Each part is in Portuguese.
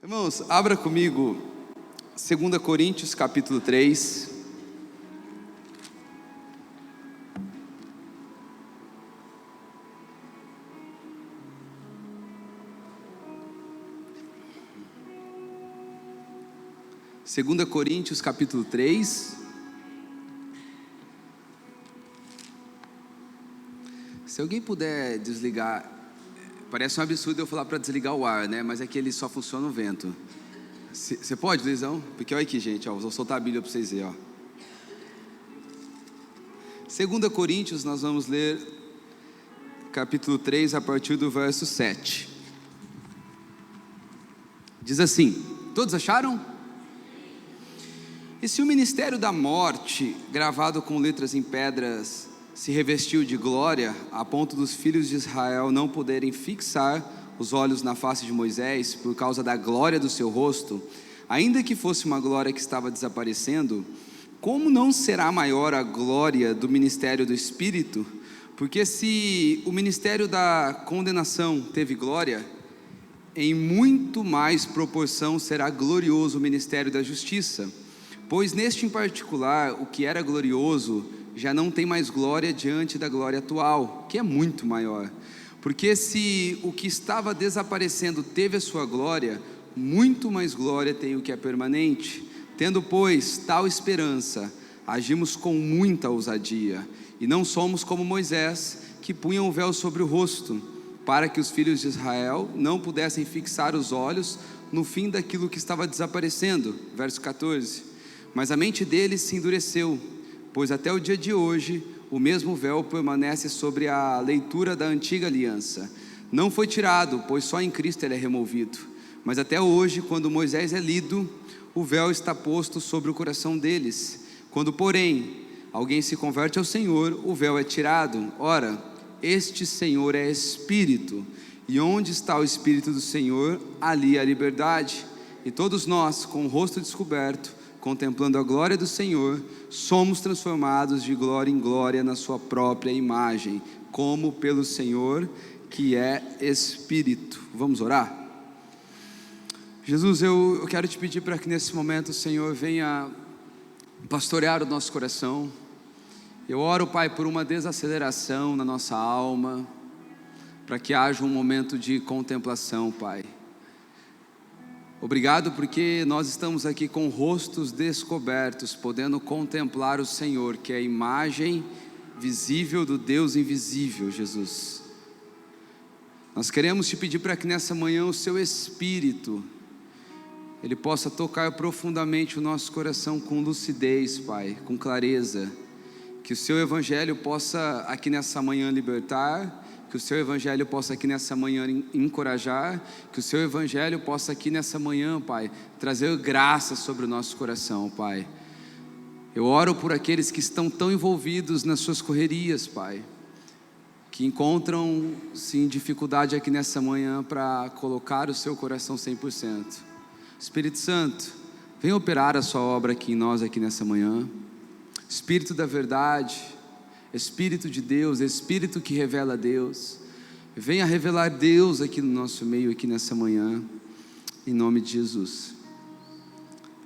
Irmãos, abra comigo 2 Coríntios capítulo 3. Segunda Coríntios capítulo 3. Se alguém puder desligar, parece um absurdo eu falar para desligar o ar, né? Mas é que ele só funciona no vento. Você pode, Luizão? Porque olha aqui, gente, ó, vou soltar a Bíblia para vocês verem, ó. 2 Coríntios, nós vamos ler capítulo 3 a partir do verso 7. Diz assim: todos acharam? E se o ministério da morte, gravado com letras em pedras, se revestiu de glória, a ponto dos filhos de Israel não poderem fixar os olhos na face de Moisés, por causa da glória do seu rosto, ainda que fosse uma glória que estava desaparecendo, como não será maior a glória do ministério do Espírito? Porque se o ministério da condenação teve glória, em muito mais proporção será glorioso o ministério da justiça. Pois neste em particular, o que era glorioso já não tem mais glória diante da glória atual, que é muito maior. Porque se o que estava desaparecendo teve a sua glória, muito mais glória tem o que é permanente. Tendo, pois, tal esperança, agimos com muita ousadia, e não somos como Moisés, que punha o véu sobre o rosto, para que os filhos de Israel não pudessem fixar os olhos no fim daquilo que estava desaparecendo. Verso 14. Mas a mente deles se endureceu, pois até o dia de hoje o mesmo véu permanece sobre a leitura da antiga aliança. Não foi tirado, pois só em Cristo ele é removido. Mas até hoje, quando Moisés é lido, o véu está posto sobre o coração deles. Quando, porém, alguém se converte ao Senhor, o véu é tirado. Ora, este Senhor é Espírito, e onde está o Espírito do Senhor, ali a liberdade. E todos nós, com o rosto descoberto, contemplando a glória do Senhor, somos transformados de glória em glória na sua própria imagem, como pelo Senhor que é Espírito. Vamos orar? Jesus, eu quero te pedir para que nesse momento o Senhor venha pastorear o nosso coração. Eu oro, Pai, por uma desaceleração na nossa alma, para que haja um momento de contemplação, Pai. Obrigado porque nós estamos aqui com rostos descobertos, podendo contemplar o Senhor, que é a imagem visível do Deus invisível, Jesus. Nós queremos te pedir para que nessa manhã o seu Espírito, ele possa tocar profundamente o nosso coração com lucidez, Pai, com clareza. Que o seu Evangelho possa aqui nessa manhã libertar, que o seu Evangelho possa aqui nessa manhã encorajar, que o seu Evangelho possa aqui nessa manhã, Pai, trazer graça sobre o nosso coração, Pai. Eu oro por aqueles que estão tão envolvidos nas suas correrias, Pai, que encontram, sim, dificuldade aqui nessa manhã para colocar o seu coração 100%. Espírito Santo, venha operar a sua obra aqui em nós, aqui nessa manhã. Espírito da verdade, Espírito de Deus, Espírito que revela Deus, venha revelar Deus aqui no nosso meio, aqui nessa manhã, em nome de Jesus.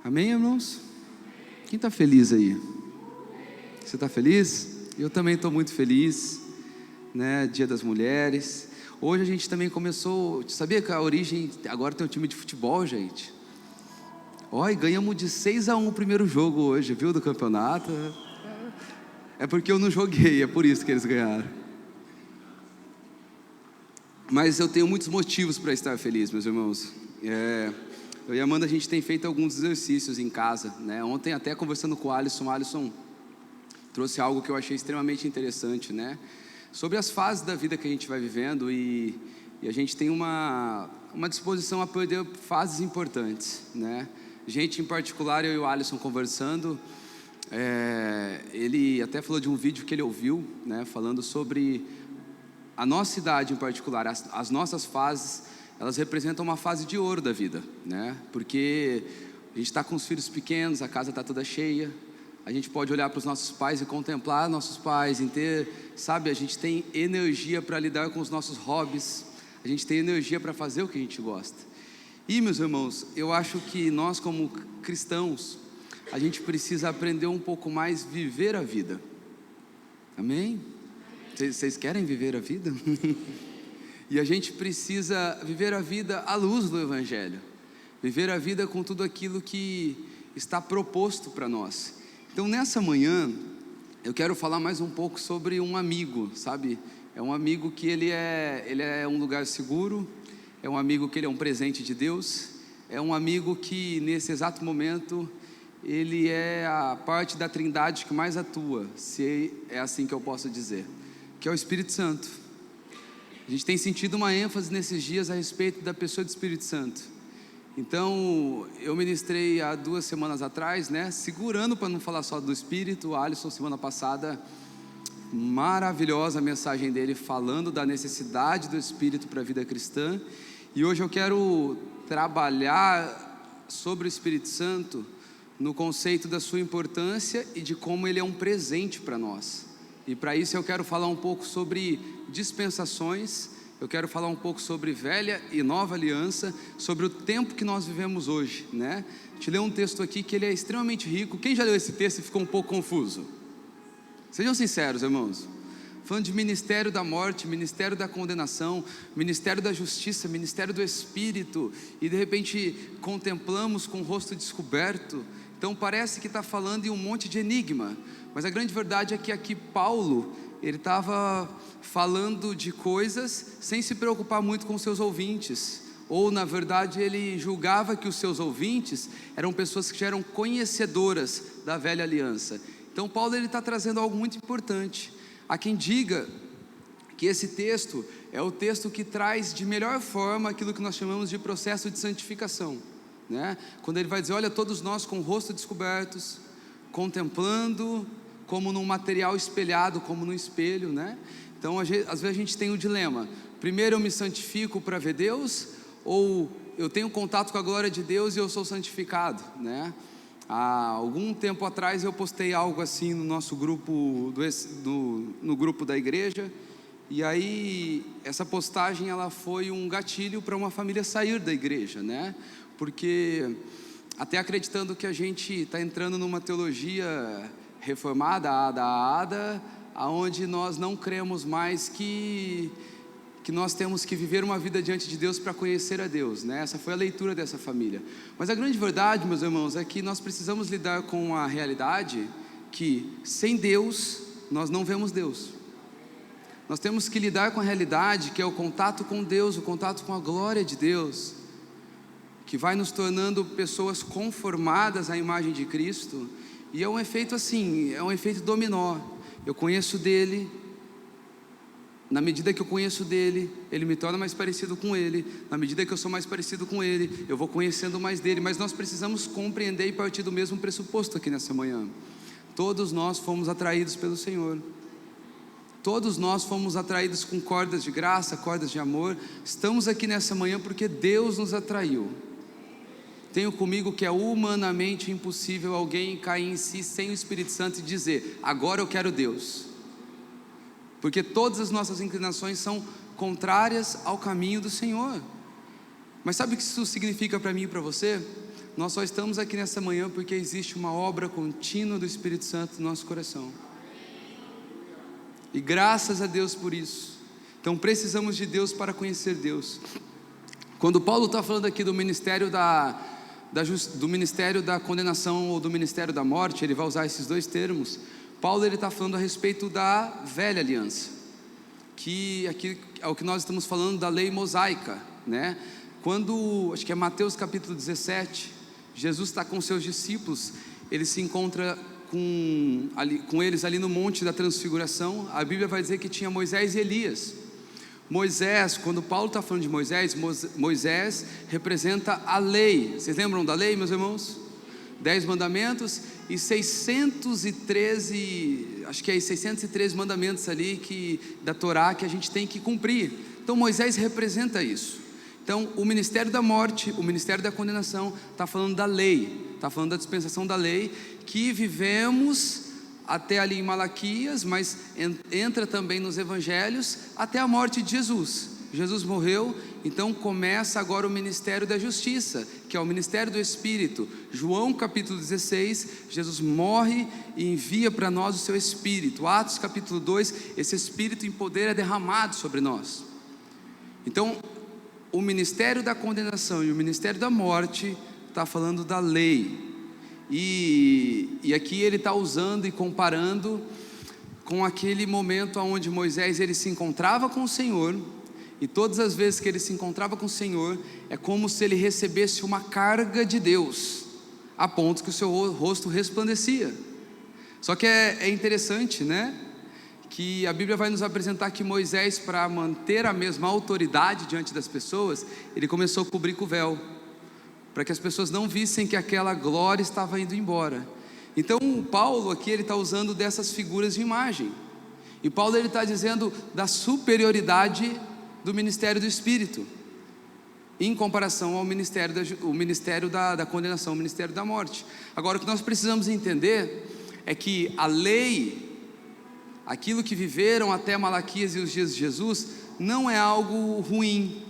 Amém, irmãos? Quem está feliz aí? Você está feliz? Eu também estou muito feliz, né? Dia das Mulheres. Hoje a gente também começou, sabia que a Origem agora tem um time de futebol, gente? Olha, ganhamos de 6-1 o primeiro jogo hoje, viu, do campeonato. É porque eu não joguei, é por isso que eles ganharam. Mas eu tenho muitos motivos para estar feliz, meus irmãos. Eu e a Amanda, a gente tem feito alguns exercícios em casa, né? Ontem até conversando com o Alisson trouxe algo que eu achei extremamente interessante, né? Sobre as fases da vida que a gente vai vivendo e a gente tem uma disposição a perder fases importantes, né? Gente, em particular, eu e o Alisson conversando, ele até falou de um vídeo que ele ouviu, né, falando sobre a nossa idade em particular, as nossas fases, elas representam uma fase de ouro da vida, né? Porque a gente está com os filhos pequenos, a casa está toda cheia, a gente pode olhar para os nossos pais e contemplar nossos pais, em ter, sabe, a gente tem energia para lidar com os nossos hobbies, a gente tem energia para fazer o que a gente gosta. E, meus irmãos, eu acho que nós como cristãos, a gente precisa aprender um pouco mais viver a vida. Amém? Vocês querem viver a vida? E a gente precisa viver a vida à luz do Evangelho, viver a vida com tudo aquilo que está proposto para nós. Então nessa manhã, eu quero falar mais um pouco sobre um amigo, sabe? É um amigo que ele é um lugar seguro, é um amigo que ele é um presente de Deus, é um amigo que nesse exato momento, ele é a parte da Trindade que mais atua, se é assim que eu posso dizer, que é o Espírito Santo. A gente tem sentido uma ênfase nesses dias a respeito da pessoa do Espírito Santo. Então, eu ministrei há 2 semanas atrás, né? Segurando para não falar só do Espírito. O Alisson, semana passada, maravilhosa a mensagem dele, falando da necessidade do Espírito para a vida cristã. E hoje eu quero trabalhar sobre o Espírito Santo no conceito da sua importância e de como ele é um presente para nós. E para isso eu quero falar um pouco sobre dispensações, eu quero falar um pouco sobre velha e nova aliança, sobre o tempo que nós vivemos hoje, né? Te ler um texto aqui que ele é extremamente rico. Quem já leu esse texto e ficou um pouco confuso? Sejam sinceros, irmãos. Falando de ministério da morte, ministério da condenação, ministério da justiça, ministério do Espírito, e de repente contemplamos com o rosto descoberto. Então parece que está falando em um monte de enigma, mas a grande verdade é que aqui Paulo, ele estava falando de coisas sem se preocupar muito com seus ouvintes, ou na verdade ele julgava que os seus ouvintes eram pessoas que já eram conhecedoras da velha aliança. Então Paulo está trazendo algo muito importante. Há quem diga que esse texto é o texto que traz de melhor forma aquilo que nós chamamos de processo de santificação, né? Quando ele vai dizer, olha, todos nós com o rosto descobertos, contemplando como num material espelhado, como no espelho, né? Então às vezes a gente tem o dilema, primeiro eu me santifico para ver Deus, ou eu tenho contato com a glória de Deus e eu sou santificado, né? Há algum tempo atrás eu postei algo assim no nosso grupo, no grupo da igreja, e aí essa postagem ela foi um gatilho para uma família sair da igreja, né? Porque até acreditando que a gente está entrando numa teologia reformada, aonde nós não cremos mais que nós temos que viver uma vida diante de Deus para conhecer a Deus, né? Essa foi a leitura dessa família. Mas a grande verdade, meus irmãos, é que nós precisamos lidar com a realidade que sem Deus nós não vemos Deus. Nós temos que lidar com a realidade que é o contato com Deus, o contato com a glória de Deus, que vai nos tornando pessoas conformadas à imagem de Cristo. E é um efeito assim, é um efeito dominó. Eu conheço dele, na medida que eu conheço dele, ele me torna mais parecido com ele. Na medida que eu sou mais parecido com ele, eu vou conhecendo mais dele. Mas nós precisamos compreender e partir do mesmo pressuposto aqui nessa manhã. Todos nós fomos atraídos pelo Senhor. Todos nós fomos atraídos com cordas de graça, cordas de amor. Estamos aqui nessa manhã porque Deus nos atraiu. Tenho comigo que é humanamente impossível alguém cair em si sem o Espírito Santo e dizer, agora eu quero Deus. Porque todas as nossas inclinações são contrárias ao caminho do Senhor. Mas sabe o que isso significa para mim e para você? Nós só estamos aqui nessa manhã porque existe uma obra contínua do Espírito Santo no nosso coração. E graças a Deus por isso. Então precisamos de Deus para conhecer Deus. Quando Paulo está falando aqui do ministério do ministério da condenação ou do ministério da morte, ele vai usar esses dois termos. Paulo está falando a respeito da velha aliança, que aqui é o que nós estamos falando da lei mosaica, né? Quando, acho que é Mateus capítulo 17, Jesus está com seus discípulos, ele se encontra com eles ali no monte da transfiguração. A Bíblia vai dizer que tinha Moisés e Elias. Moisés, quando Paulo está falando de Moisés, Moisés representa a lei. Vocês lembram da lei, meus irmãos? 10 mandamentos e 613, acho que é 613 mandamentos ali da Torá que a gente tem que cumprir. Então Moisés representa isso. Então o ministério da morte, o ministério da condenação está falando da lei, está falando da dispensação da lei que vivemos até ali em Malaquias, mas entra também nos evangelhos até a morte de Jesus. Jesus morreu, então começa agora o ministério da justiça, que é o ministério do Espírito. João capítulo 16, Jesus morre e envia para nós o seu Espírito. Atos capítulo 2, esse Espírito em poder é derramado sobre nós. Então, o ministério da condenação e o ministério da morte está falando da lei. E aqui ele está usando e comparando com aquele momento onde Moisés ele se encontrava com o Senhor, e todas as vezes que ele se encontrava com o Senhor, é como se ele recebesse uma carga de Deus, a ponto que o seu rosto resplandecia. Só que é interessante, né? Que a Bíblia vai nos apresentar que Moisés, para manter a mesma autoridade diante das pessoas, ele começou a cobrir com o véu, para que as pessoas não vissem que aquela glória estava indo embora. Então Paulo aqui ele está usando dessas figuras de imagem, e Paulo ele está dizendo da superioridade do ministério do Espírito, em comparação ao ministério da condenação, o ministério da morte. Agora, o que nós precisamos entender é que a lei, aquilo que viveram até Malaquias e os dias de Jesus, não é algo ruim,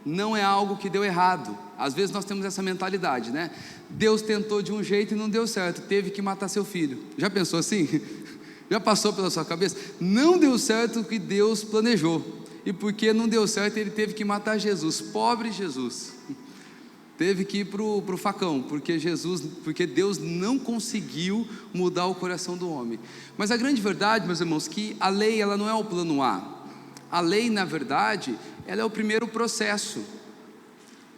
não é algo que deu errado. Às vezes nós temos essa mentalidade, né? Deus tentou de um jeito e não deu certo, teve que matar seu filho. Já pensou assim? Já passou pela sua cabeça? Não deu certo o que Deus planejou, e porque não deu certo, ele teve que matar Jesus. Pobre Jesus, teve que ir para o facão, porque Deus não conseguiu mudar o coração do homem. Mas a grande verdade, meus irmãos, que a lei ela não é o plano A. A lei, na verdade, ela é o primeiro processo.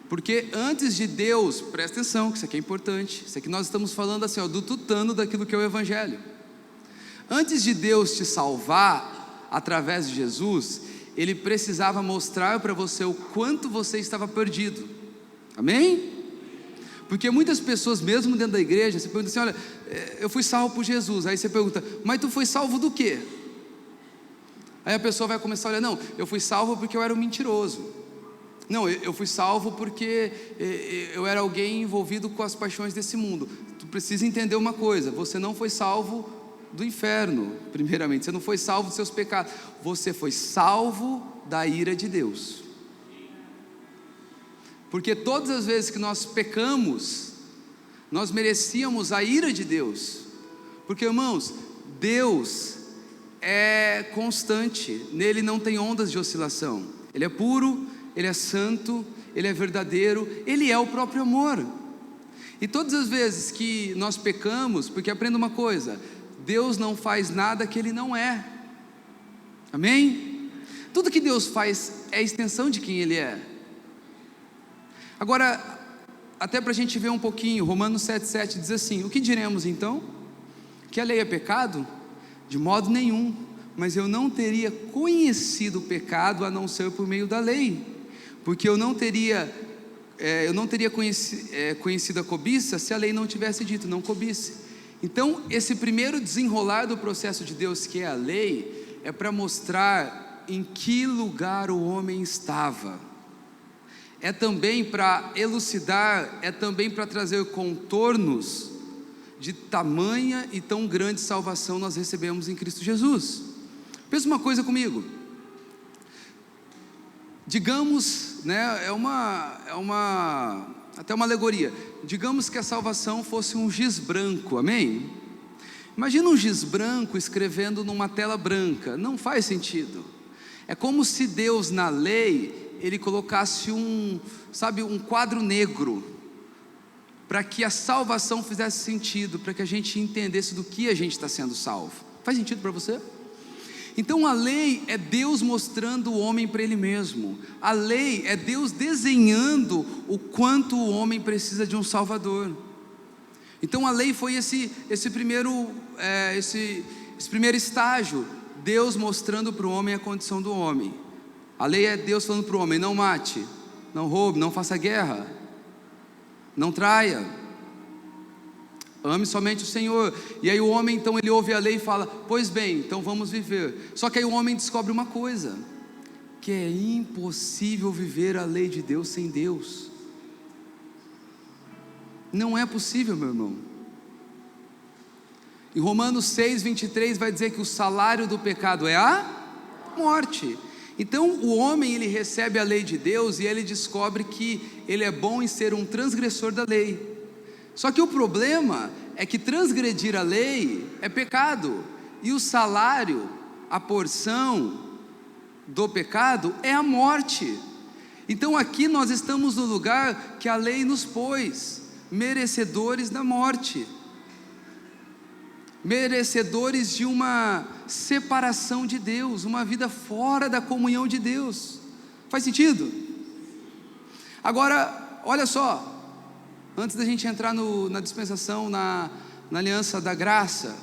Porque antes de Deus, presta atenção, que isso aqui é importante, isso aqui nós estamos falando assim, do tutano daquilo que é o Evangelho. Antes de Deus te salvar, através de Jesus, Ele precisava mostrar para você o quanto você estava perdido. Amém? Porque muitas pessoas, mesmo dentro da igreja, você pergunta assim, olha, eu fui salvo por Jesus. Aí você pergunta, mas tu foi salvo do quê? Aí a pessoa vai começar a olhar, não, eu fui salvo porque eu era um mentiroso. Não, eu fui salvo porque eu era alguém envolvido com as paixões desse mundo. Tu precisa entender uma coisa, você não foi salvo do inferno, primeiramente, você não foi salvo dos seus pecados, você foi salvo da ira de Deus. Porque todas as vezes que nós pecamos, nós merecíamos a ira de Deus. Porque, irmãos, Deus é constante, nele não tem ondas de oscilação. Ele é puro, Ele é santo, Ele é verdadeiro, Ele é o próprio amor. E todas as vezes que nós pecamos, porque aprenda uma coisa, Deus não faz nada que Ele não é. Amém? Tudo que Deus faz é a extensão de quem Ele é. Agora, até para a gente ver um pouquinho, Romanos 7,7 diz assim, o que diremos então? Que a lei é pecado? De modo nenhum, mas eu não teria conhecido o pecado a não ser por meio da lei, porque eu não teria conhecido a cobiça se a lei não tivesse dito, não cobice. Então, esse primeiro desenrolar do processo de Deus, que é a lei, é para mostrar em que lugar o homem estava, é também para elucidar, é também para trazer contornos de tamanha e tão grande salvação nós recebemos em Cristo Jesus. Pensa uma coisa comigo, digamos, né, até uma alegoria, digamos que a salvação fosse um giz branco, amém? Imagina um giz branco escrevendo numa tela branca, não faz sentido. É como se Deus na lei, Ele colocasse um quadro negro, para que a salvação fizesse sentido, para que a gente entendesse do que a gente está sendo salvo. Faz sentido para você? Então a lei é Deus mostrando o homem para Ele mesmo. A lei é Deus desenhando o quanto o homem precisa de um Salvador. Então a lei foi esse primeiro estágio, Deus mostrando para o homem a condição do homem. A lei é Deus falando para o homem, não mate, não roube, não faça guerra, não traia, ame somente o Senhor. E aí o homem então ele ouve a lei e fala, pois bem, então vamos viver. Só que aí o homem descobre uma coisa, que é impossível viver a lei de Deus sem Deus. Não é possível, meu irmão. Em Romanos 6:23 vai dizer que o salário do pecado é a morte. Então o homem, ele recebe a lei de Deus e ele descobre que ele é bom em ser um transgressor da lei. Só que o problema é que transgredir a lei é pecado, e o salário, a porção do pecado é a morte. Então aqui nós estamos no lugar que a lei nos pôs, merecedores da morte, merecedores de uma separação de Deus, uma vida fora da comunhão de Deus. Faz sentido? Agora, olha só, antes da gente entrar na dispensação, na aliança da graça,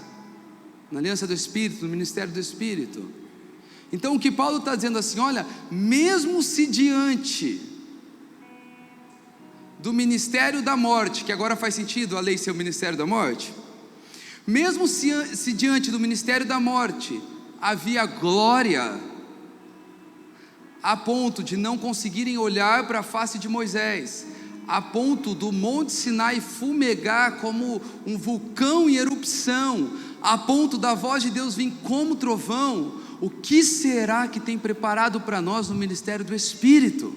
na aliança do Espírito, no ministério do Espírito. Então o que Paulo está dizendo assim, olha, mesmo se diante do ministério da morte, que agora faz sentido a lei ser o ministério da morte, mesmo se diante do ministério da morte havia glória, a ponto de não conseguirem olhar para a face de Moisés, a ponto do Monte Sinai fumegar como um vulcão em erupção, a ponto da voz de Deus vir como trovão, o que será que tem preparado para nós no ministério do Espírito?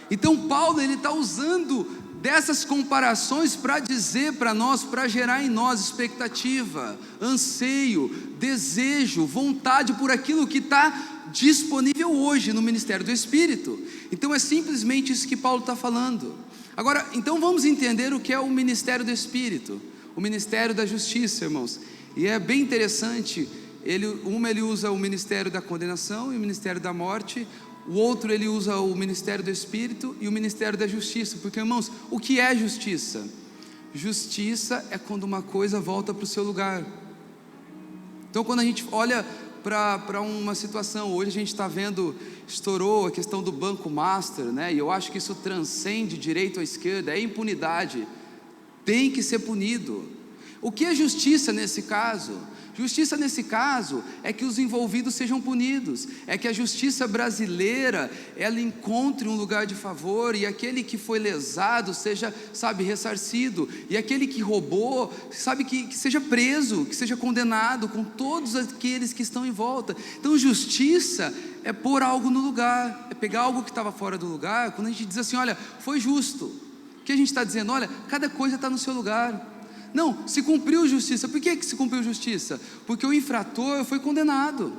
Então Paulo, ele está usando dessas comparações para dizer para nós, para gerar em nós expectativa, anseio, desejo, vontade por aquilo que está disponível hoje no ministério do Espírito. Então é simplesmente isso que Paulo está falando. Agora, então vamos entender o que é o ministério do Espírito, o ministério da justiça, irmãos. E é bem interessante, ele usa o ministério da condenação e o ministério da morte, o outro ele usa o ministério do Espírito e o ministério da justiça. Porque, irmãos, o que é justiça? Justiça é quando uma coisa volta para o seu lugar. Então quando a gente olha para uma situação, hoje a gente está vendo, estourou a questão do Banco Master, né? E eu acho que isso transcende direito à esquerda, é impunidade, tem que ser punido. O que é justiça nesse caso? Justiça nesse caso é que os envolvidos sejam punidos, é que a justiça brasileira, ela encontre um lugar de favor, e aquele que foi lesado seja, ressarcido, e aquele que roubou, que seja preso, que seja condenado, com todos aqueles que estão em volta. Então justiça é pôr algo no lugar, é pegar algo que estava fora do lugar. Quando a gente diz assim, olha, foi justo, o que a gente está dizendo? Olha, cada coisa está no seu lugar. Não, se cumpriu justiça. Por que se cumpriu justiça? Porque o infrator foi condenado,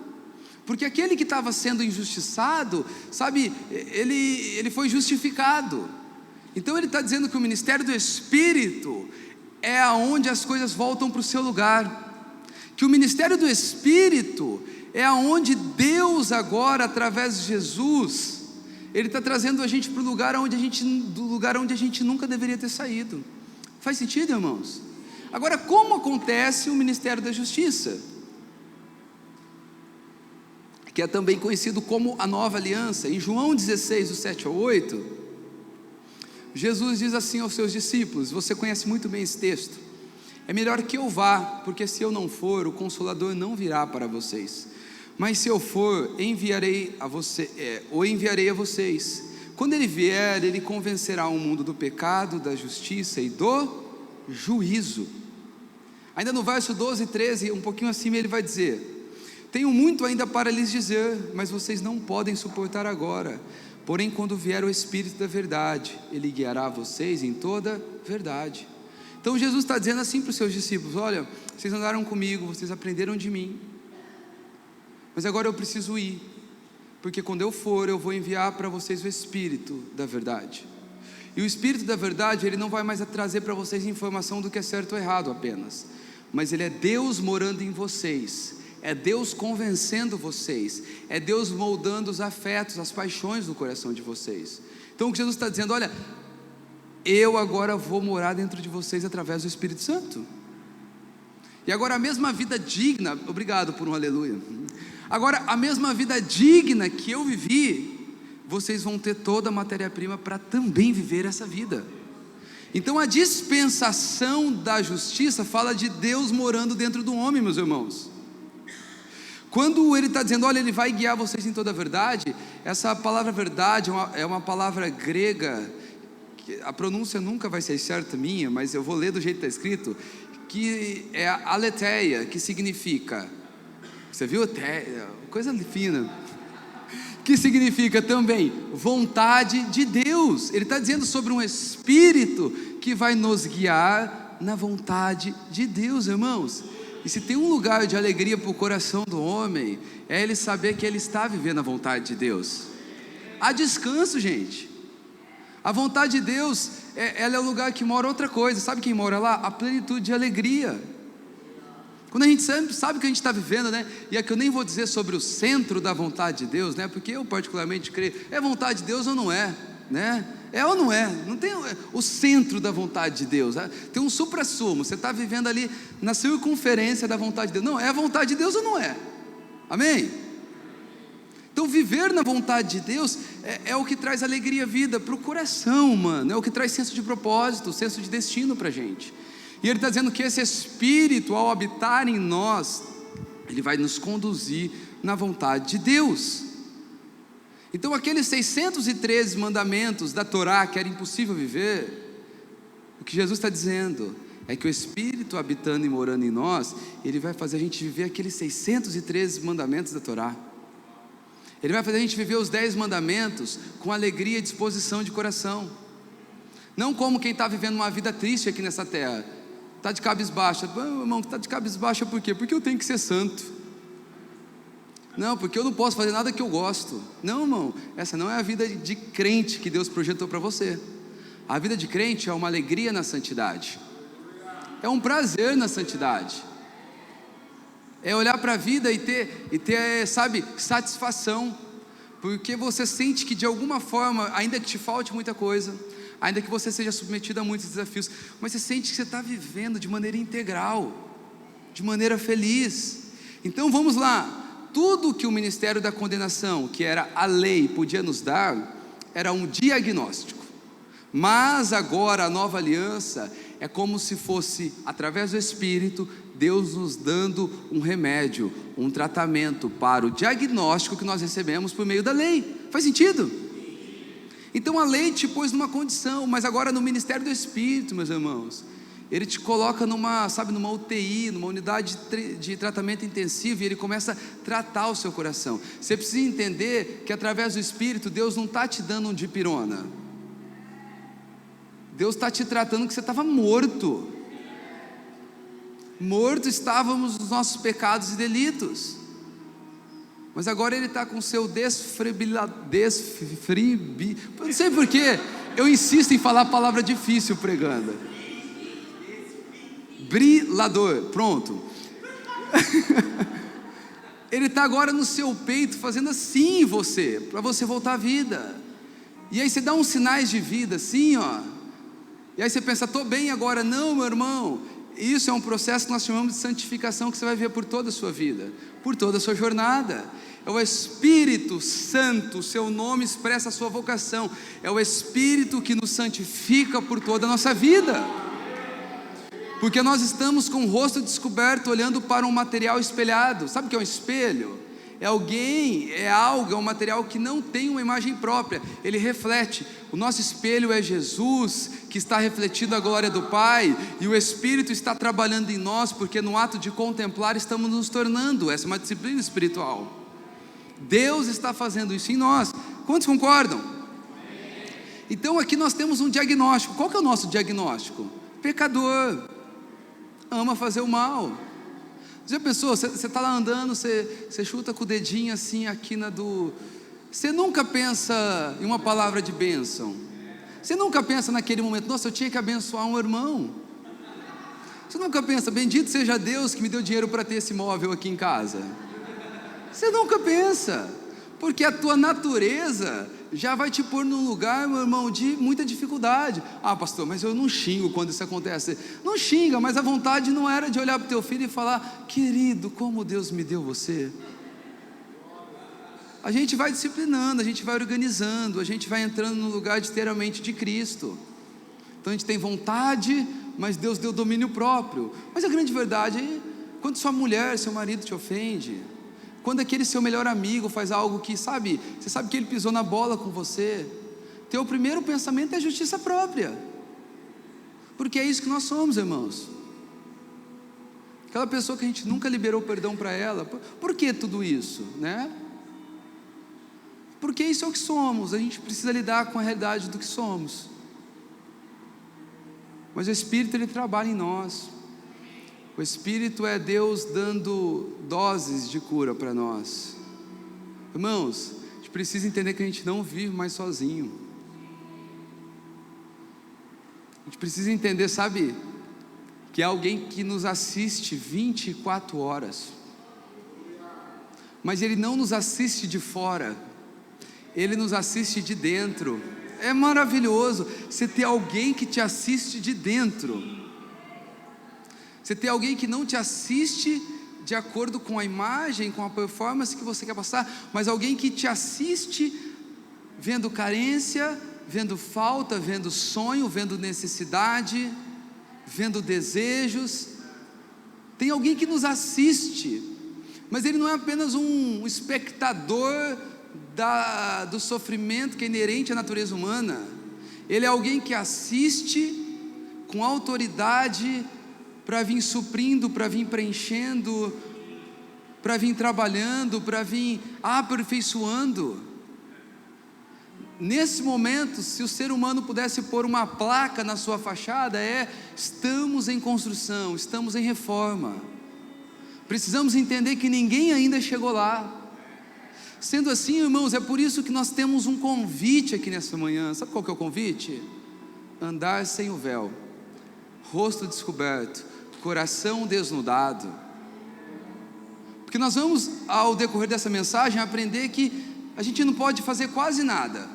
porque aquele que estava sendo injustiçado, ele foi justificado. Então ele está dizendo que o ministério do Espírito é aonde as coisas voltam para o seu lugar, que o ministério do Espírito é aonde Deus agora, através de Jesus, Ele está trazendo a gente para o lugar onde a gente nunca deveria ter saído. Faz sentido, irmãos? Agora, como acontece o ministério da justiça, que é também conhecido como a nova aliança? Em João 16, do 7 ao 8, Jesus diz assim aos seus discípulos, você conhece muito bem esse texto: é melhor que eu vá, porque se eu não for, o Consolador não virá para vocês, mas se eu for, enviarei a vocês. Quando ele vier, ele convencerá o mundo do pecado, da justiça e do juízo. Ainda no verso 12 e 13, um pouquinho acima, ele vai dizer: tenho muito ainda para lhes dizer, mas vocês não podem suportar agora. Porém, quando vier o Espírito da verdade, ele guiará vocês em toda verdade. Então Jesus está dizendo assim para os seus discípulos: olha, vocês andaram comigo, vocês aprenderam de mim, mas agora eu preciso ir, porque quando eu for, eu vou enviar para vocês o Espírito da verdade. E o Espírito da verdade, ele não vai mais trazer para vocês informação do que é certo ou errado apenas, mas ele é Deus morando em vocês, é Deus convencendo vocês, é Deus moldando os afetos, as paixões do coração de vocês. Então o que Jesus está dizendo: olha, eu agora vou morar dentro de vocês através do Espírito Santo. E agora a mesma vida digna, obrigado por um aleluia, agora a mesma vida digna que eu vivi, vocês vão ter toda a matéria-prima para também viver essa vida. Então a dispensação da justiça fala de Deus morando dentro do homem, meus irmãos. Quando ele está dizendo, olha, ele vai guiar vocês em toda a verdade, essa palavra verdade é uma palavra grega, que a pronúncia nunca vai ser certa minha, mas eu vou ler do jeito que está escrito, que é a aletheia, que significa, você viu? Coisa fina. que significa também vontade de Deus. Ele está dizendo sobre um Espírito que vai nos guiar na vontade de Deus, irmãos. E se tem um lugar de alegria para o coração do homem, é ele saber que ele está vivendo a vontade de Deus. Há descanso, gente. A vontade de Deus, ela é o lugar que mora outra coisa. Sabe quem mora lá? A plenitude de alegria. Quando a gente sabe o que a gente está vivendo, né? E é que eu nem vou dizer sobre o centro da vontade de Deus, né? Porque eu particularmente creio, é vontade de Deus ou não é, né? É ou não é? Não tem o centro da vontade de Deus, né? Tem um supra-sumo, você está vivendo ali na circunferência da vontade de Deus. Não, é a vontade de Deus ou não é? Amém? Então viver na vontade de Deus é o que traz alegria e vida para o coração, mano. É o que traz senso de propósito, senso de destino para a gente. E ele está dizendo que esse Espírito, ao habitar em nós, ele vai nos conduzir na vontade de Deus. Então aqueles 613 mandamentos da Torá que era impossível viver, o que Jesus está dizendo é que o Espírito habitando e morando em nós, ele vai fazer a gente viver aqueles 613 mandamentos da Torá. Ele vai fazer a gente viver os 10 mandamentos com alegria e disposição de coração. Não como quem está vivendo uma vida triste aqui nessa terra. Está de cabisbaixa. Irmão, está de cabisbaixa por quê? Porque eu tenho que ser santo. Não, porque eu não posso fazer nada que eu gosto. Não, irmão, essa não é a vida de crente que Deus projetou para você. A vida de crente é uma alegria na santidade. É um prazer na santidade. É olhar para a vida e ter, sabe, satisfação. Porque você sente que de alguma forma, ainda que te falte muita coisa, ainda que você seja submetido a muitos desafios, mas você sente que você está vivendo de maneira integral, de maneira feliz. Então vamos lá, tudo que o ministério da condenação, que era a lei, podia nos dar, era um diagnóstico. Mas agora a nova aliança é como se fosse, através do Espírito, Deus nos dando um remédio, um tratamento para o diagnóstico que nós recebemos por meio da lei. Faz sentido? Então a lei te pôs numa condição, mas agora no ministério do Espírito, meus irmãos, ele te coloca numa UTI, numa unidade de tratamento intensivo, e ele começa a tratar o seu coração. Você precisa entender que através do Espírito, Deus não está te dando um dipirona. Deus está te tratando que você estava morto. Morto estávamos nos nossos pecados e delitos. Mas agora ele está com o seu eu não sei porquê, eu insisto em falar a palavra difícil pregando. Brilador, pronto. Ele está agora no seu peito, fazendo assim em você, para você voltar à vida. E aí você dá uns sinais de vida assim, ó. E aí você pensa, estou bem agora. Não, meu irmão, isso é um processo que nós chamamos de santificação, que você vai ver por toda a sua vida, por toda a sua jornada. É o Espírito Santo, seu nome expressa a sua vocação. É o Espírito que nos santifica por toda a nossa vida. Porque nós estamos com o rosto descoberto, olhando para um material espelhado. Sabe o que é um espelho? É alguém, é algo, é um material que não tem uma imagem própria, ele reflete. O nosso espelho é Jesus, que está refletindo a glória do Pai, e o Espírito está trabalhando em nós, porque no ato de contemplar estamos nos tornando. Essa é uma disciplina espiritual. Deus está fazendo isso em nós. Quantos concordam? Então aqui nós temos um diagnóstico. Qual que é o nosso diagnóstico? Pecador, ama fazer o mal. Já pensou, você está lá andando, você chuta com o dedinho assim a quina do... Você nunca pensa em uma palavra de bênção. Você nunca pensa naquele momento, nossa, eu tinha que abençoar um irmão. Você nunca pensa, bendito seja Deus que me deu dinheiro para ter esse móvel aqui em casa. Você nunca pensa, porque a tua natureza já vai te pôr num lugar, meu irmão, de muita dificuldade. Ah, pastor, mas eu não xingo quando isso acontece. Não xinga, mas a vontade não era de olhar para o teu filho e falar, querido, como Deus me deu você. A gente vai disciplinando, a gente vai organizando, a gente vai entrando no lugar de ter a mente de Cristo. Então a gente tem vontade, mas Deus deu domínio próprio. Mas a grande verdade é, quando sua mulher, seu marido te ofende, quando aquele seu melhor amigo faz algo que, sabe, você sabe que ele pisou na bola com você, teu primeiro pensamento é justiça própria, porque é isso que nós somos, irmãos. Aquela pessoa que a gente nunca liberou perdão para ela. Por que tudo isso, né? porque isso é o que somos, a gente precisa lidar com a realidade do que somos. Mas o Espírito, ele trabalha em nós. O Espírito é Deus dando doses de cura para nós. Irmãos, a gente precisa entender que a gente não vive mais sozinho. A gente precisa entender, sabe, que é alguém que nos assiste 24 horas. Mas Ele não nos assiste de fora, Ele nos assiste de dentro. É maravilhoso você ter alguém que te assiste de dentro. Você ter alguém que não te assiste de acordo com a imagem, com a performance que você quer passar, mas alguém que te assiste vendo carência, vendo falta, vendo sonho, vendo necessidade, vendo desejos. Tem alguém que nos assiste, mas ele não é apenas um espectador do sofrimento que é inerente à natureza humana. Ele é alguém que assiste com autoridade para vir suprindo, para vir preenchendo, para vir trabalhando, para vir aperfeiçoando. Nesse momento, se o ser humano pudesse pôr uma placa na sua fachada, estamos em construção, estamos em reforma. Precisamos entender que ninguém ainda chegou lá. Sendo assim, irmãos, é por isso que nós temos um convite aqui nessa manhã. Sabe qual que é o convite? Andar sem o véu, rosto descoberto, coração desnudado. Porque nós vamos, ao decorrer dessa mensagem, aprender que a gente não pode fazer quase nada,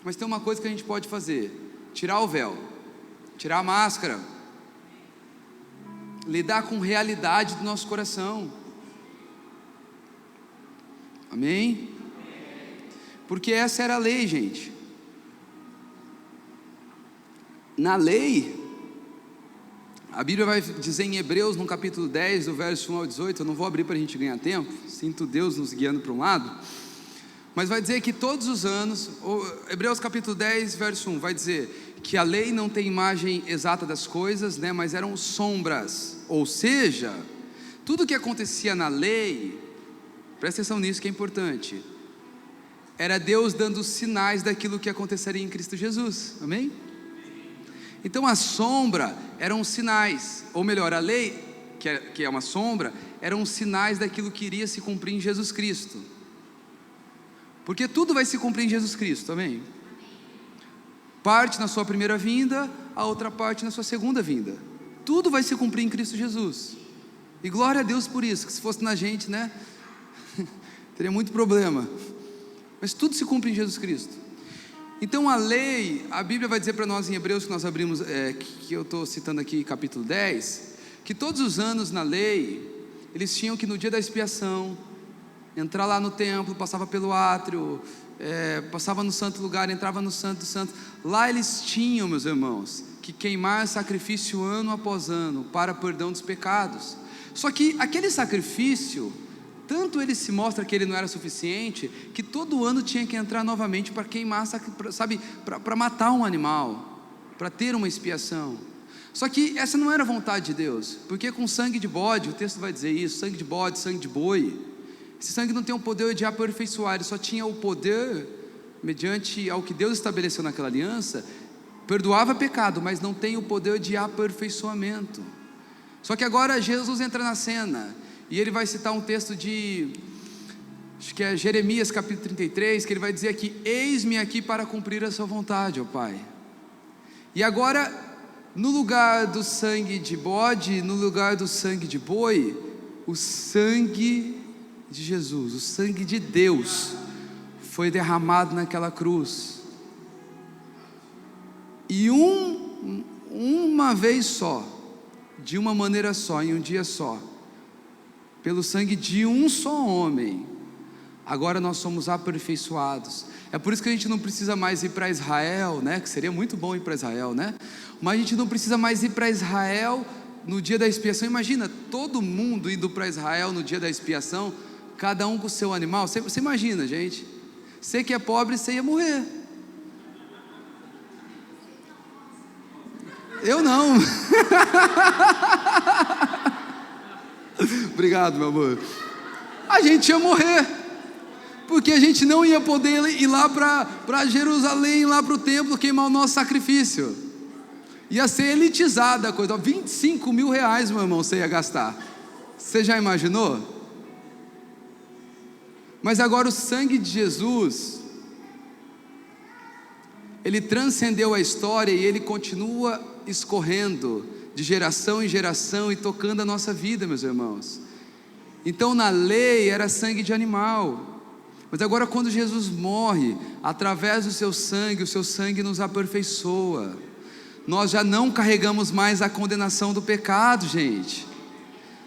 mas tem uma coisa que a gente pode fazer: tirar o véu, tirar a máscara, lidar com a realidade do nosso coração. Amém? Porque essa era a lei, gente. Na lei, a Bíblia vai dizer em Hebreus, no capítulo 10, do verso 1 ao 18, eu não vou abrir para a gente ganhar tempo, sinto Deus nos guiando para um lado, mas vai dizer que todos os anos, Hebreus capítulo 10, verso 1, vai dizer que a lei não tem imagem exata das coisas, né, mas eram sombras, ou seja, tudo que acontecia na lei, presta atenção nisso que é importante, era Deus dando sinais daquilo que aconteceria em Cristo Jesus, amém? Então a sombra eram sinais, ou melhor, a lei, que é uma sombra, eram sinais daquilo que iria se cumprir em Jesus Cristo, porque tudo vai se cumprir em Jesus Cristo, amém? Parte na sua primeira vinda, a outra parte na sua segunda vinda, tudo vai se cumprir em Cristo Jesus, e glória a Deus por isso, que se fosse na gente, né, teria muito problema, mas tudo se cumpre em Jesus Cristo. Então a lei, a Bíblia vai dizer para nós em Hebreus, que nós abrimos, que eu estou citando aqui capítulo 10, que todos os anos na lei, eles tinham que no dia da expiação, entrar lá no templo, passava pelo átrio, passava no santo lugar, entrava no santo dos santos, lá eles tinham, meus irmãos, que queimar sacrifício ano após ano, para perdão dos pecados. Só que aquele sacrifício, tanto ele se mostra que ele não era suficiente, que todo ano tinha que entrar novamente para queimar, sabe, para matar um animal, para ter uma expiação. Só que essa não era a vontade de Deus, porque com sangue de bode, o texto vai dizer isso, sangue de bode, sangue de boi, esse sangue não tem o poder de aperfeiçoar, ele só tinha o poder, mediante ao que Deus estabeleceu naquela aliança, perdoava pecado, mas não tem o poder de aperfeiçoamento. Só que agora Jesus entra na cena, e ele vai citar um texto de, acho que é Jeremias capítulo 33, que ele vai dizer aqui: eis-me aqui para cumprir a sua vontade, ó Pai. E agora, no lugar do sangue de bode, no lugar do sangue de boi, o sangue de Jesus, o sangue de Deus, foi derramado naquela cruz. E uma vez só, de uma maneira só, em um dia só, pelo sangue de um só homem, agora nós somos aperfeiçoados. É por isso que a gente não precisa mais ir para Israel, né? Que seria muito bom ir para Israel, né? Mas a gente não precisa mais ir para Israel no dia da expiação. Imagina, todo mundo indo para Israel no dia da expiação, cada um com o seu animal. Você imagina, gente, você que é pobre, você ia morrer. Eu não. Obrigado, meu amor. A gente ia morrer. porque a gente não ia poder ir lá para Jerusalém, lá para o templo, queimar o nosso sacrifício. Ia ser elitizada a coisa. 25 mil reais, meu irmão, você ia gastar. Você já imaginou? Mas agora o sangue de Jesus, ele transcendeu a história e ele continua escorrendo de geração em geração e tocando a nossa vida, meus irmãos. Então na lei era sangue de animal, mas agora quando Jesus morre, através do seu sangue, o seu sangue nos aperfeiçoa. Nós já não carregamos mais a condenação do pecado, gente.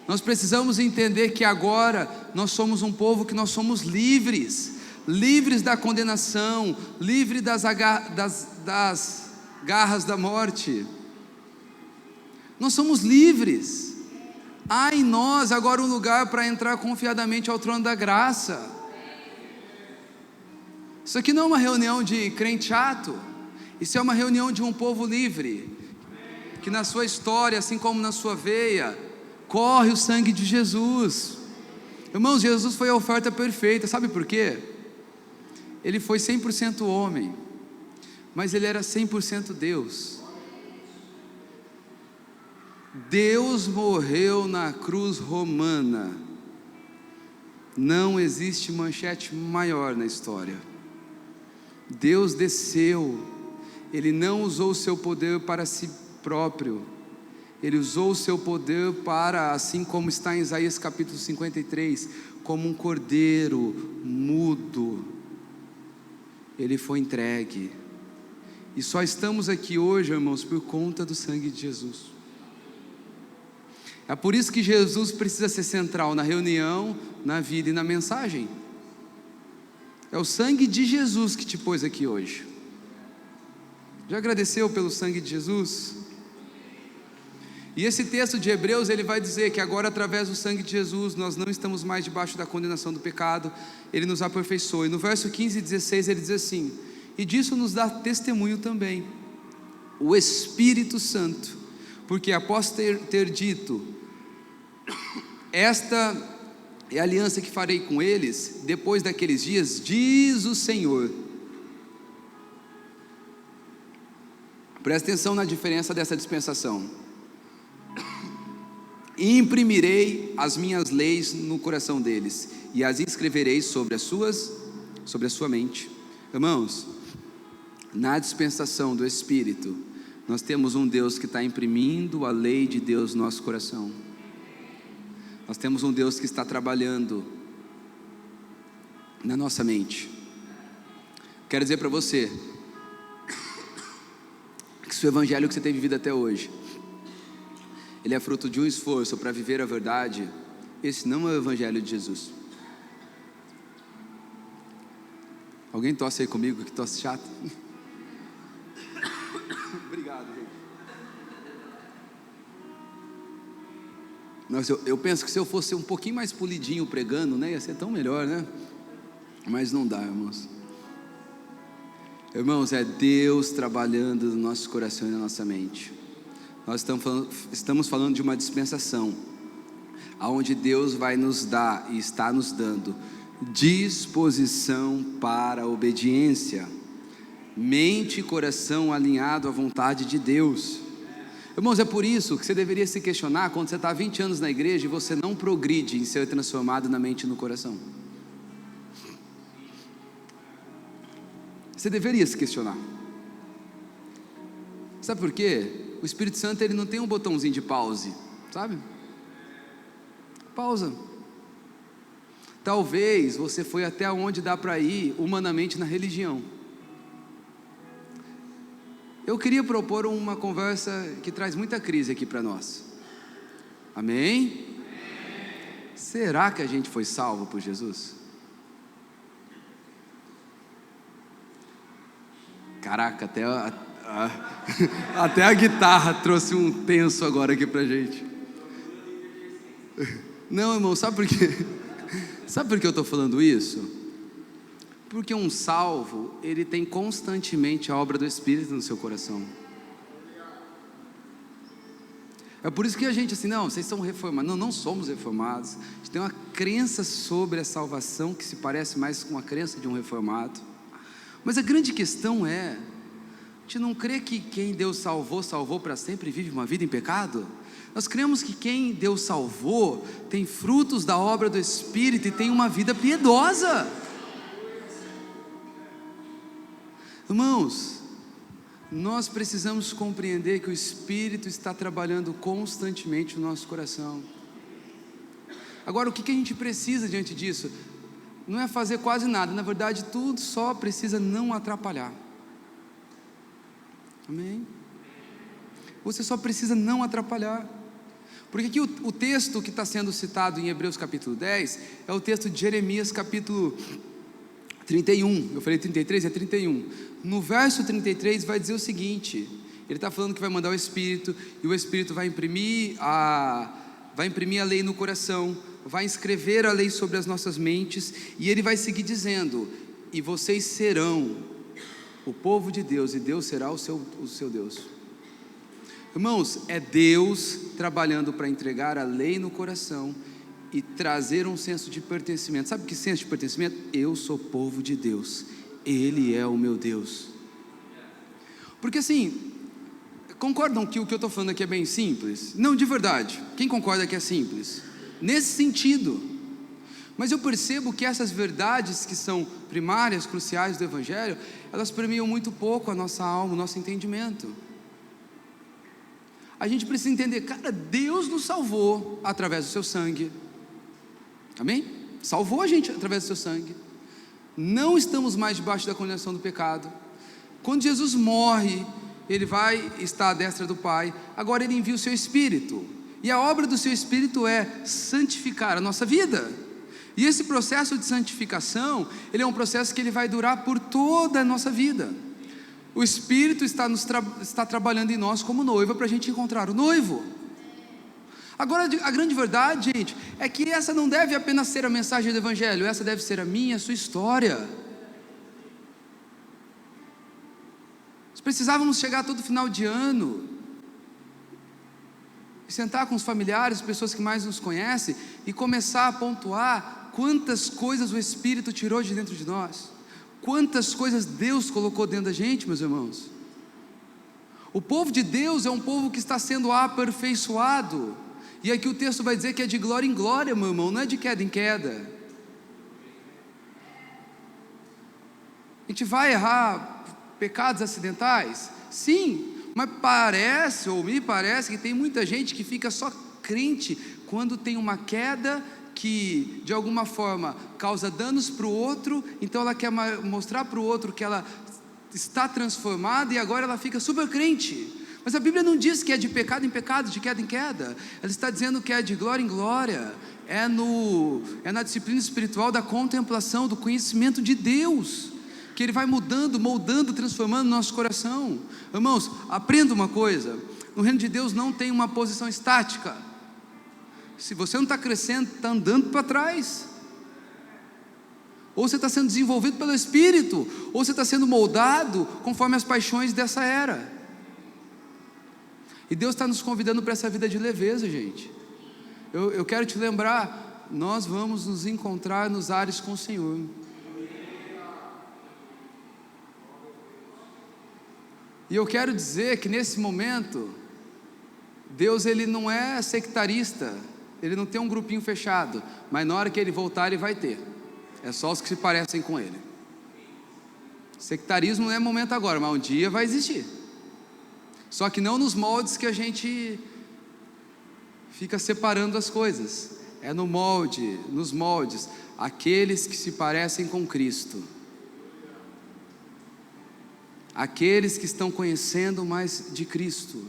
Nós precisamos entender que agora nós somos um povo que nós somos livres, livres da condenação, livres das garras da morte. Nós somos livres. Há em nós agora um lugar para entrar confiadamente ao trono da graça. Isso aqui não é uma reunião de crente chato. Isso é uma reunião de um povo livre, que na sua história, assim como na sua veia, corre o sangue de Jesus. Irmãos, Jesus foi a oferta perfeita. Sabe por quê? Ele foi 100% homem, mas ele era 100% Deus. Deus morreu na cruz romana. Não existe manchete maior na história. Deus desceu. Ele não usou o seu poder para si próprio. Ele usou o seu poder para, assim como está em Isaías capítulo 53, como um cordeiro mudo, ele foi entregue. E só estamos aqui hoje, irmãos, por conta do sangue de Jesus. É por isso que Jesus precisa ser central na reunião, na vida e na mensagem. É o sangue de Jesus que te pôs aqui hoje. Já agradeceu pelo sangue de Jesus? E esse texto de Hebreus, ele vai dizer que agora através do sangue de Jesus, nós não estamos mais debaixo da condenação do pecado, ele nos aperfeiçoou. E no verso 15 e 16 ele diz assim: e disso nos dá testemunho também o Espírito Santo, porque após ter dito, esta é a aliança que farei com eles, depois daqueles dias, diz o Senhor. Presta atenção na diferença dessa dispensação. Imprimirei as minhas leis no coração deles, e as escreverei sobre a sua mente. Irmãos, na dispensação do Espírito, nós temos um Deus que está imprimindo a lei de Deus no nosso coração. Nós temos um Deus que está trabalhando na nossa mente. Quero dizer para você que se o evangelho que você tem vivido até hoje, ele é fruto de um esforço para viver a verdade, esse não é o evangelho de Jesus. Alguém tosse aí comigo? Que tosse chata? Obrigado, gente. Nossa, eu penso que se eu fosse um pouquinho mais polidinho pregando, né, ia ser tão melhor, né? Mas não dá, irmãos. Irmãos, é Deus trabalhando no nosso coração e na nossa mente. Nós estamos falando de uma dispensação, onde Deus vai nos dar e está nos dando disposição para a obediência, mente e coração alinhado à vontade de Deus. Irmãos, é por isso que você deveria se questionar quando você está há 20 anos na igreja e você não progride em ser transformado na mente e no coração. Você deveria se questionar. Sabe por quê? O Espírito Santo, ele não tem um botãozinho de pause, sabe? Pausa. Talvez você foi até onde dá para ir humanamente na religião. Eu queria propor uma conversa que traz muita crise aqui para nós. Amém? Será que a gente foi salvo por Jesus? Caraca, até a guitarra trouxe um tenso agora aqui pra gente. Não, irmão, sabe por quê? Sabe por que eu estou falando isso? Porque um salvo, ele tem constantemente a obra do Espírito no seu coração. É por isso que a gente assim, não, vocês são reformados. Não, não somos reformados. A gente tem uma crença sobre a salvação que se parece mais com a crença de um reformado. Mas a grande questão é, a gente não crê que quem Deus salvou, salvou para sempre e vive uma vida em pecado? Nós cremos que quem Deus salvou tem frutos da obra do Espírito e tem uma vida piedosa. Irmãos, nós precisamos compreender que o Espírito está trabalhando constantemente no nosso coração. Agora, o que a gente precisa diante disso? Não é fazer quase nada, na verdade tudo só precisa não atrapalhar. Amém? Você só precisa não atrapalhar. Porque aqui o texto que está sendo citado em Hebreus capítulo 10 é o texto de Jeremias capítulo 31, eu falei 33, é 31. No verso 33 vai dizer o seguinte: ele está falando que vai mandar o Espírito, e o Espírito vai imprimir a lei no coração, vai escrever a lei sobre as nossas mentes, e ele vai seguir dizendo: e vocês serão o povo de Deus, e Deus será o seu Deus. Irmãos, é Deus trabalhando para entregar a lei no coração e trazer um senso de pertencimento. Sabe que senso de pertencimento? Eu sou povo de Deus, Ele é o meu Deus. Porque assim, concordam que o que eu estou falando aqui é bem simples? Não, de verdade, quem concorda que é simples? Nesse sentido. Mas eu percebo que essas verdades que são primárias, cruciais do Evangelho, elas permeiam muito pouco a nossa alma, o nosso entendimento. A gente precisa entender, cara, Deus nos salvou através do seu sangue. Amém? Salvou a gente através do seu sangue. Não estamos mais debaixo da condenação do pecado. Quando Jesus morre, Ele vai estar à destra do Pai. Agora Ele envia o seu Espírito, e a obra do seu Espírito é santificar a nossa vida. E esse processo de santificação, ele é um processo que ele vai durar por toda a nossa vida. O Espírito está trabalhando em nós como noiva, para a gente encontrar o noivo. Agora, a grande verdade, gente, é que essa não deve apenas ser a mensagem do Evangelho, essa deve ser a minha, a sua história. Nós precisávamos chegar todo final de ano e sentar com os familiares, pessoas que mais nos conhecem, e começar a pontuar quantas coisas o Espírito tirou de dentro de nós, quantas coisas Deus colocou dentro da gente, meus irmãos. O povo de Deus é um povo que está sendo aperfeiçoado, e aqui o texto vai dizer que é de glória em glória, meu irmão, não é de queda em queda. A gente vai errar pecados acidentais? Sim, mas me parece que tem muita gente que fica só crente quando tem uma queda que de alguma forma causa danos para o outro, então ela quer mostrar para o outro que ela está transformada, e agora ela fica super crente. Mas a Bíblia não diz que é de pecado em pecado, de queda em queda. Ela está dizendo que é de glória em glória, é na disciplina espiritual da contemplação, do conhecimento de Deus, que Ele vai mudando, moldando, transformando o nosso coração. Irmãos, aprenda uma coisa: no reino de Deus não tem uma posição estática. Se você não está crescendo, está andando para trás. Ou você está sendo desenvolvido pelo Espírito, ou você está sendo moldado conforme as paixões dessa era. E Deus está nos convidando para essa vida de leveza, gente. Eu quero te lembrar, nós vamos nos encontrar nos ares com o Senhor. E eu quero dizer que nesse momento, Deus ele não é sectarista, Ele não tem um grupinho fechado, mas na hora que Ele voltar, Ele vai ter. É só os que se parecem com Ele. Sectarismo não é momento agora, mas um dia vai existir. Só que não nos moldes que a gente fica separando as coisas. É nos moldes, aqueles que se parecem com Cristo, aqueles que estão conhecendo mais de Cristo.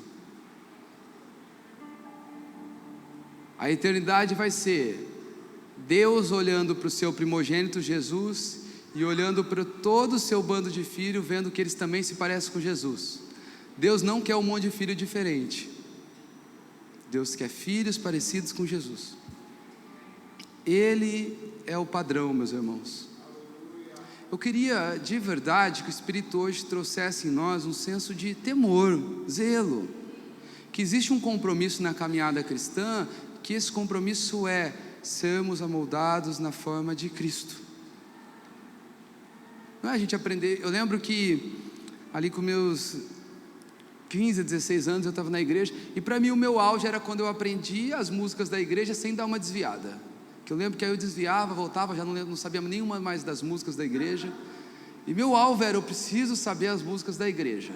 A eternidade vai ser Deus olhando para o seu primogênito Jesus e olhando para todo o seu bando de filhos, vendo que eles também se parecem com Jesus. Deus não quer um monte de filho diferente. Deus quer filhos parecidos com Jesus. Ele é o padrão, meus irmãos. Eu queria de verdade que o Espírito hoje trouxesse em nós um senso de temor, zelo. que existe um compromisso na caminhada cristã, que esse compromisso é sermos amoldados na forma de Cristo. Não é a gente aprender. Eu lembro que ali com meus 15, 16 anos eu estava na igreja, e para mim o meu auge era quando eu aprendi as músicas da igreja sem dar uma desviada. Que eu lembro que aí eu desviava, voltava, já não sabia nenhuma mais das músicas da igreja. E meu alvo era: eu preciso saber as músicas da igreja.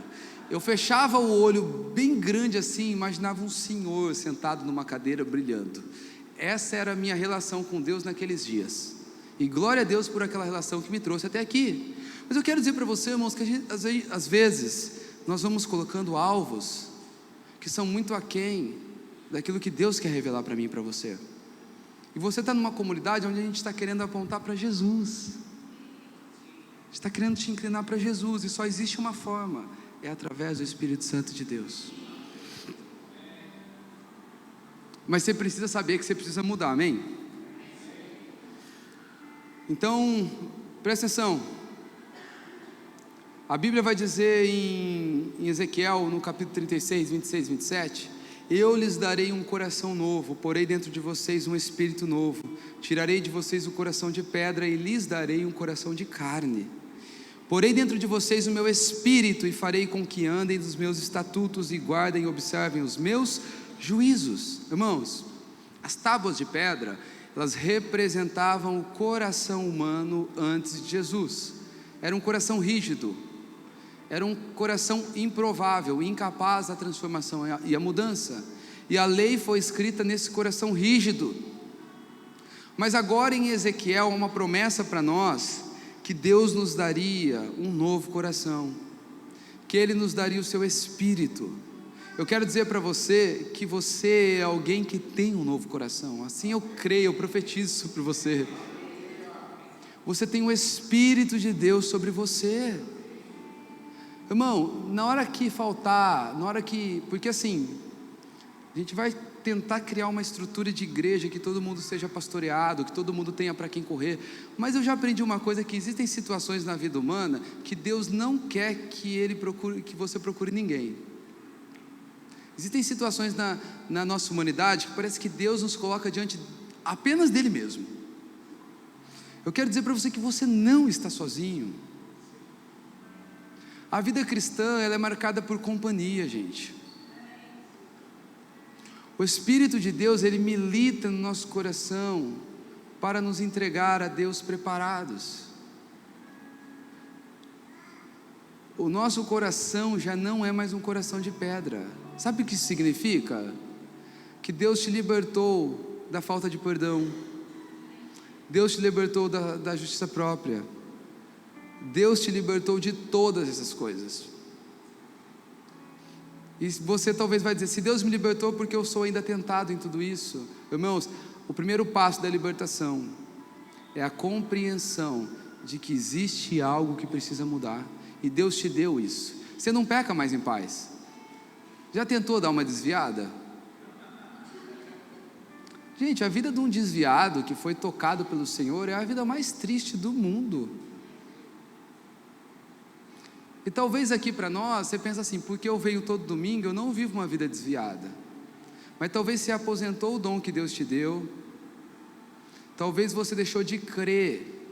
Eu fechava o olho bem grande assim, imaginava um senhor sentado numa cadeira brilhando. Essa era a minha relação com Deus naqueles dias. E glória a Deus por aquela relação que me trouxe até aqui. Mas eu quero dizer para você, irmãos, que às vezes nós vamos colocando alvos que são muito aquém daquilo que Deus quer revelar para mim e para você. E você está numa comunidade onde a gente está querendo apontar para Jesus. A gente está querendo te inclinar para Jesus, e só existe uma forma: é através do Espírito Santo de Deus. Mas você precisa saber que você precisa mudar, amém? Então, presta atenção. A Bíblia vai dizer em Ezequiel, no capítulo 36, 26, 27: eu lhes darei um coração novo, porei dentro de vocês um espírito novo, tirarei de vocês o coração de pedra e lhes darei um coração de carne. Porei dentro de vocês o meu espírito e farei com que andem nos meus estatutos e guardem e observem os meus juízos. Irmãos, as tábuas de pedra, elas representavam o coração humano antes de Jesus. Era um coração rígido, era um coração improvável, incapaz da transformação e a mudança. E a lei foi escrita nesse coração rígido. Mas agora em Ezequiel há uma promessa para nós, que Deus nos daria um novo coração, que Ele nos daria o seu Espírito. Eu quero dizer para você que você é alguém que tem um novo coração. Assim eu creio, eu profetizo isso para você. Você tem o Espírito de Deus sobre você. Irmão, na hora que faltar, porque assim, a gente vai tentar criar uma estrutura de igreja que todo mundo seja pastoreado, que todo mundo tenha para quem correr. Mas eu já aprendi uma coisa: que existem situações na vida humana que Deus não quer que você procure ninguém. Existem situações na nossa humanidade que parece que Deus nos coloca diante apenas dele mesmo. Eu quero dizer para você que você não está sozinho. A vida cristã, ela é marcada por companhia, gente. O Espírito de Deus, Ele milita no nosso coração para nos entregar a Deus preparados. O nosso coração já não é mais um coração de pedra. Sabe o que isso significa? Que Deus te libertou da falta de perdão, Deus te libertou da justiça própria, Deus te libertou de todas essas coisas. E você talvez vai dizer: se Deus me libertou, porque eu sou ainda tentado em tudo isso? Irmãos, o primeiro passo da libertação é a compreensão de que existe algo que precisa mudar, e Deus te deu isso. Você não peca mais em paz. Já tentou dar uma desviada? Gente, a vida de um desviado que foi tocado pelo Senhor é a vida mais triste do mundo. E talvez aqui para nós, você pensa assim: porque eu venho todo domingo, eu não vivo uma vida desviada. Mas talvez você aposentou o dom que Deus te deu. Talvez você deixou de crer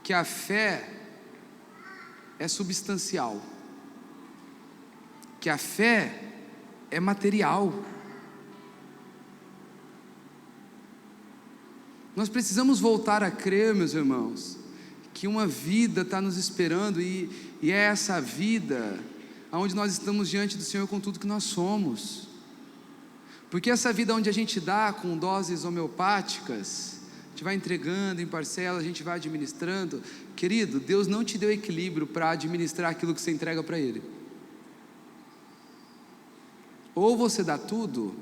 que a fé é substancial, que a fé é material. Nós precisamos voltar a crer, meus irmãos, que uma vida está nos esperando, e é essa vida onde nós estamos diante do Senhor com tudo que nós somos. Porque essa vida onde a gente dá com doses homeopáticas, a gente vai entregando em parcelas, a gente vai administrando. Querido, Deus não te deu equilíbrio para administrar aquilo que você entrega para Ele. Ou você dá tudo,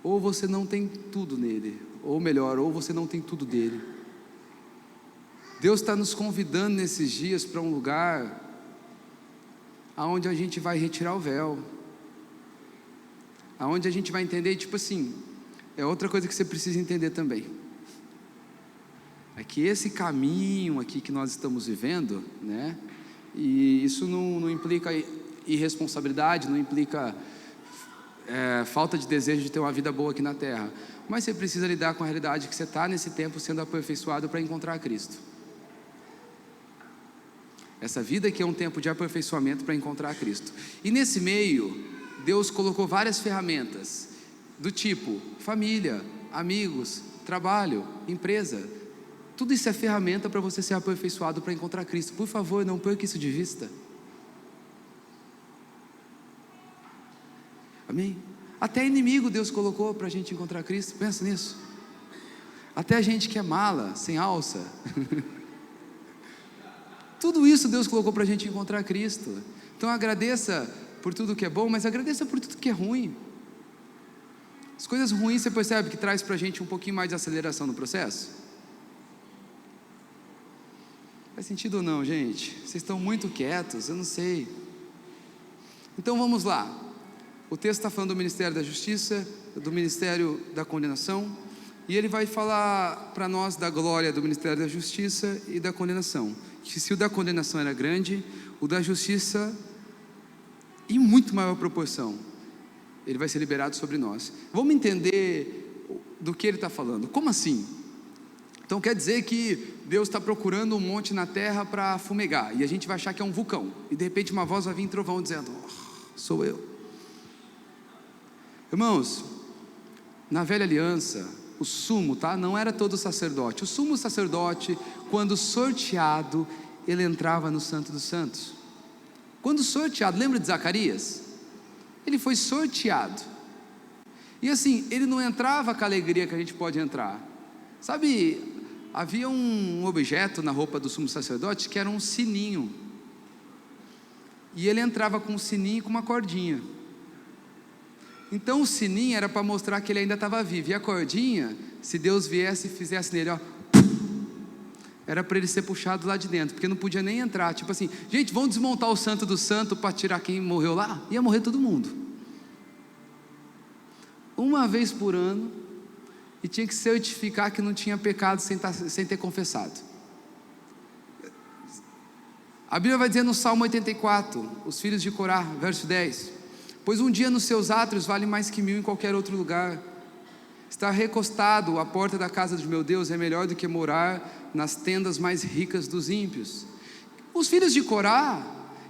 ou você não tem tudo nele. Ou melhor, ou você não tem tudo dele. Deus está nos convidando nesses dias para um lugar aonde a gente vai retirar o véu, aonde a gente vai entender, tipo assim, é outra coisa que você precisa entender também, é que esse caminho aqui que nós estamos vivendo, né, e isso não implica irresponsabilidade, não implica falta de desejo de ter uma vida boa aqui na terra, mas você precisa lidar com a realidade que você está nesse tempo sendo aperfeiçoado para encontrar Cristo. Essa vida aqui é um tempo de aperfeiçoamento para encontrar Cristo. E nesse meio, Deus colocou várias ferramentas, do tipo família, amigos, trabalho, empresa. Tudo isso é ferramenta para você ser aperfeiçoado para encontrar Cristo. Por favor, não perca isso de vista. Amém? Até inimigo Deus colocou para a gente encontrar Cristo. Pensa nisso. Até a gente que é mala, sem alça. Tudo isso Deus colocou para a gente encontrar Cristo. Então agradeça por tudo que é bom, mas agradeça por tudo que é ruim. As coisas ruins você percebe que traz para a gente um pouquinho mais de aceleração no processo? Faz sentido ou não, gente? Vocês estão muito quietos, eu não sei. Então vamos lá. O texto está falando do ministério da justiça, do ministério da condenação, e ele vai falar para nós da glória do ministério da justiça e da condenação. Que se o da condenação era grande, o da justiça, em muito maior proporção, ele vai ser liberado sobre nós. Vamos entender do que ele está falando. Como assim? Então quer dizer que Deus está procurando um monte na terra para fumegar, e a gente vai achar que é um vulcão, e de repente uma voz vai vir em trovão dizendo: sou eu. Irmãos, na velha aliança, o sumo, não era todo sacerdote. O sumo sacerdote, quando sorteado, ele entrava no Santo dos Santos. Quando sorteado, lembra de Zacarias? Ele foi sorteado. E assim, ele não entrava com a alegria que a gente pode entrar. Sabe, havia um objeto na roupa do sumo sacerdote que era um sininho. E ele entrava com um sininho e com uma cordinha. Então o sininho era para mostrar que ele ainda estava vivo, e a cordinha, se Deus viesse e fizesse nele, era para ele ser puxado lá de dentro, porque não podia nem entrar. Tipo assim, gente, vamos desmontar o santo do santo para tirar quem morreu lá? Ia morrer todo mundo, uma vez por ano, e tinha que certificar que não tinha pecado sem ter confessado. A Bíblia vai dizer no Salmo 84, os filhos de Corá, verso 10: pois um dia nos seus átrios vale mais que 1000 em qualquer outro lugar. Estar recostado à porta da casa de meu Deus é melhor do que morar nas tendas mais ricas dos ímpios. Os filhos de Corá,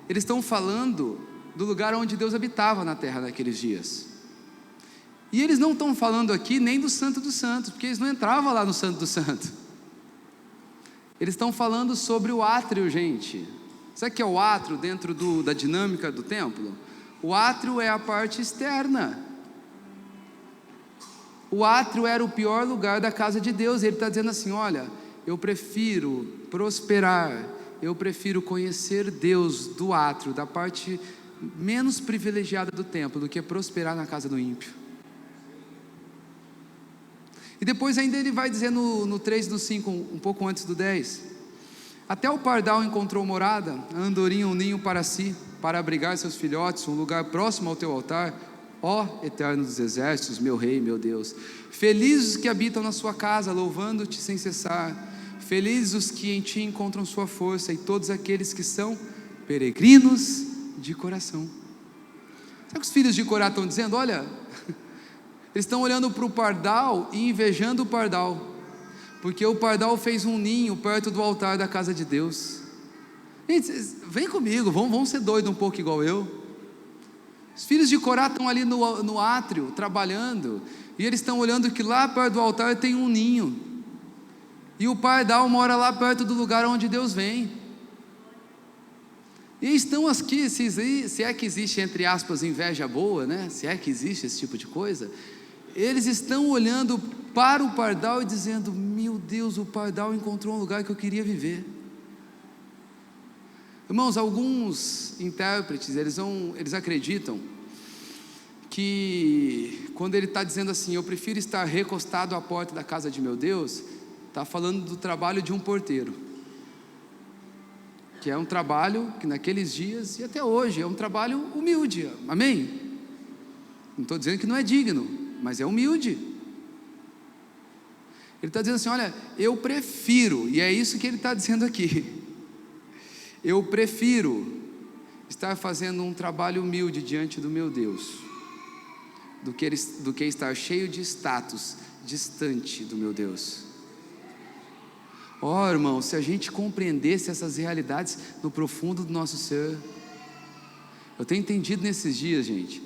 eles estão falando do lugar onde Deus habitava na terra naqueles dias. E eles não estão falando aqui nem do Santo dos Santos, porque eles não entravam lá no Santo dos Santos. Eles estão falando sobre o átrio, gente. Sabe o que é o átrio dentro da dinâmica do templo? O átrio é a parte externa. O átrio era o pior lugar da casa de Deus. Ele está dizendo assim: olha, eu prefiro prosperar, eu prefiro conhecer Deus do átrio, da parte menos privilegiada do templo, do que prosperar na casa do ímpio. E depois ainda ele vai dizer no 3 do 5, um pouco antes do 10: até o pardal encontrou morada, a andorinha um ninho para si, para abrigar seus filhotes, um lugar próximo ao teu altar, ó eterno dos exércitos, meu rei, meu Deus. Felizes os que habitam na sua casa, louvando-te sem cessar. Felizes os que em ti encontram sua força, e todos aqueles que são peregrinos de coração. Sabe o que os filhos de Corá estão dizendo? Olha, eles estão olhando para o pardal e invejando o pardal, porque o pardal fez um ninho perto do altar da casa de Deus. Gente, vem comigo, vamos ser doidos um pouco igual eu. Os filhos de Corá estão ali no átrio, trabalhando, e eles estão olhando que lá perto do altar tem um ninho, e o pardal mora lá perto do lugar onde Deus vem. E estão aqui, se é que existe, entre aspas, inveja boa, né? Se é que existe esse tipo de coisa, eles estão olhando para o pardal e dizendo: meu Deus, o pardal encontrou um lugar que eu queria viver. Irmãos, alguns intérpretes, eles acreditam que quando ele está dizendo assim: eu prefiro estar recostado à porta da casa de meu Deus, está falando do trabalho de um porteiro, que é um trabalho que naqueles dias e até hoje é um trabalho humilde, amém? Não estou dizendo que não é digno, mas é humilde. Ele está dizendo assim: olha, eu prefiro, e é isso que ele está dizendo aqui, eu prefiro estar fazendo um trabalho humilde diante do meu Deus, do que estar cheio de status, distante do meu Deus. Irmão, se a gente compreendesse essas realidades no profundo do nosso ser. Eu tenho entendido nesses dias, gente,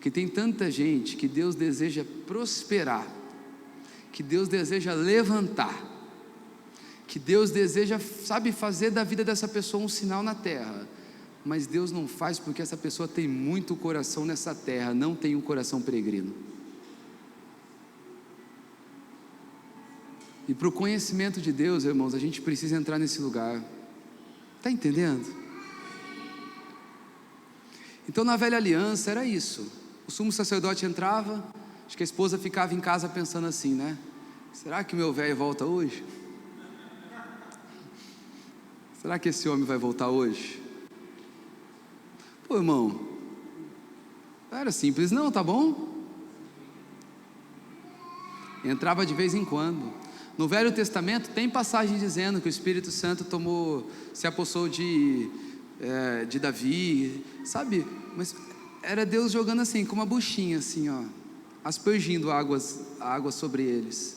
que tem tanta gente que Deus deseja prosperar, que Deus deseja levantar, que Deus deseja, fazer da vida dessa pessoa um sinal na terra, mas Deus não faz porque essa pessoa tem muito coração nessa terra, não tem um coração peregrino. E para o conhecimento de Deus, irmãos, a gente precisa entrar nesse lugar. Está entendendo? Então na velha aliança era isso. O sumo sacerdote entrava, acho que a esposa ficava em casa pensando assim, né? Será que meu velho volta hoje? Será que esse homem vai voltar hoje? Pô, irmão, era simples não, tá bom? Entrava de vez em quando. No Velho Testamento tem passagem dizendo que o Espírito Santo se apossou de Davi, sabe? Mas era Deus jogando assim, com uma buchinha assim, aspergindo a água sobre eles.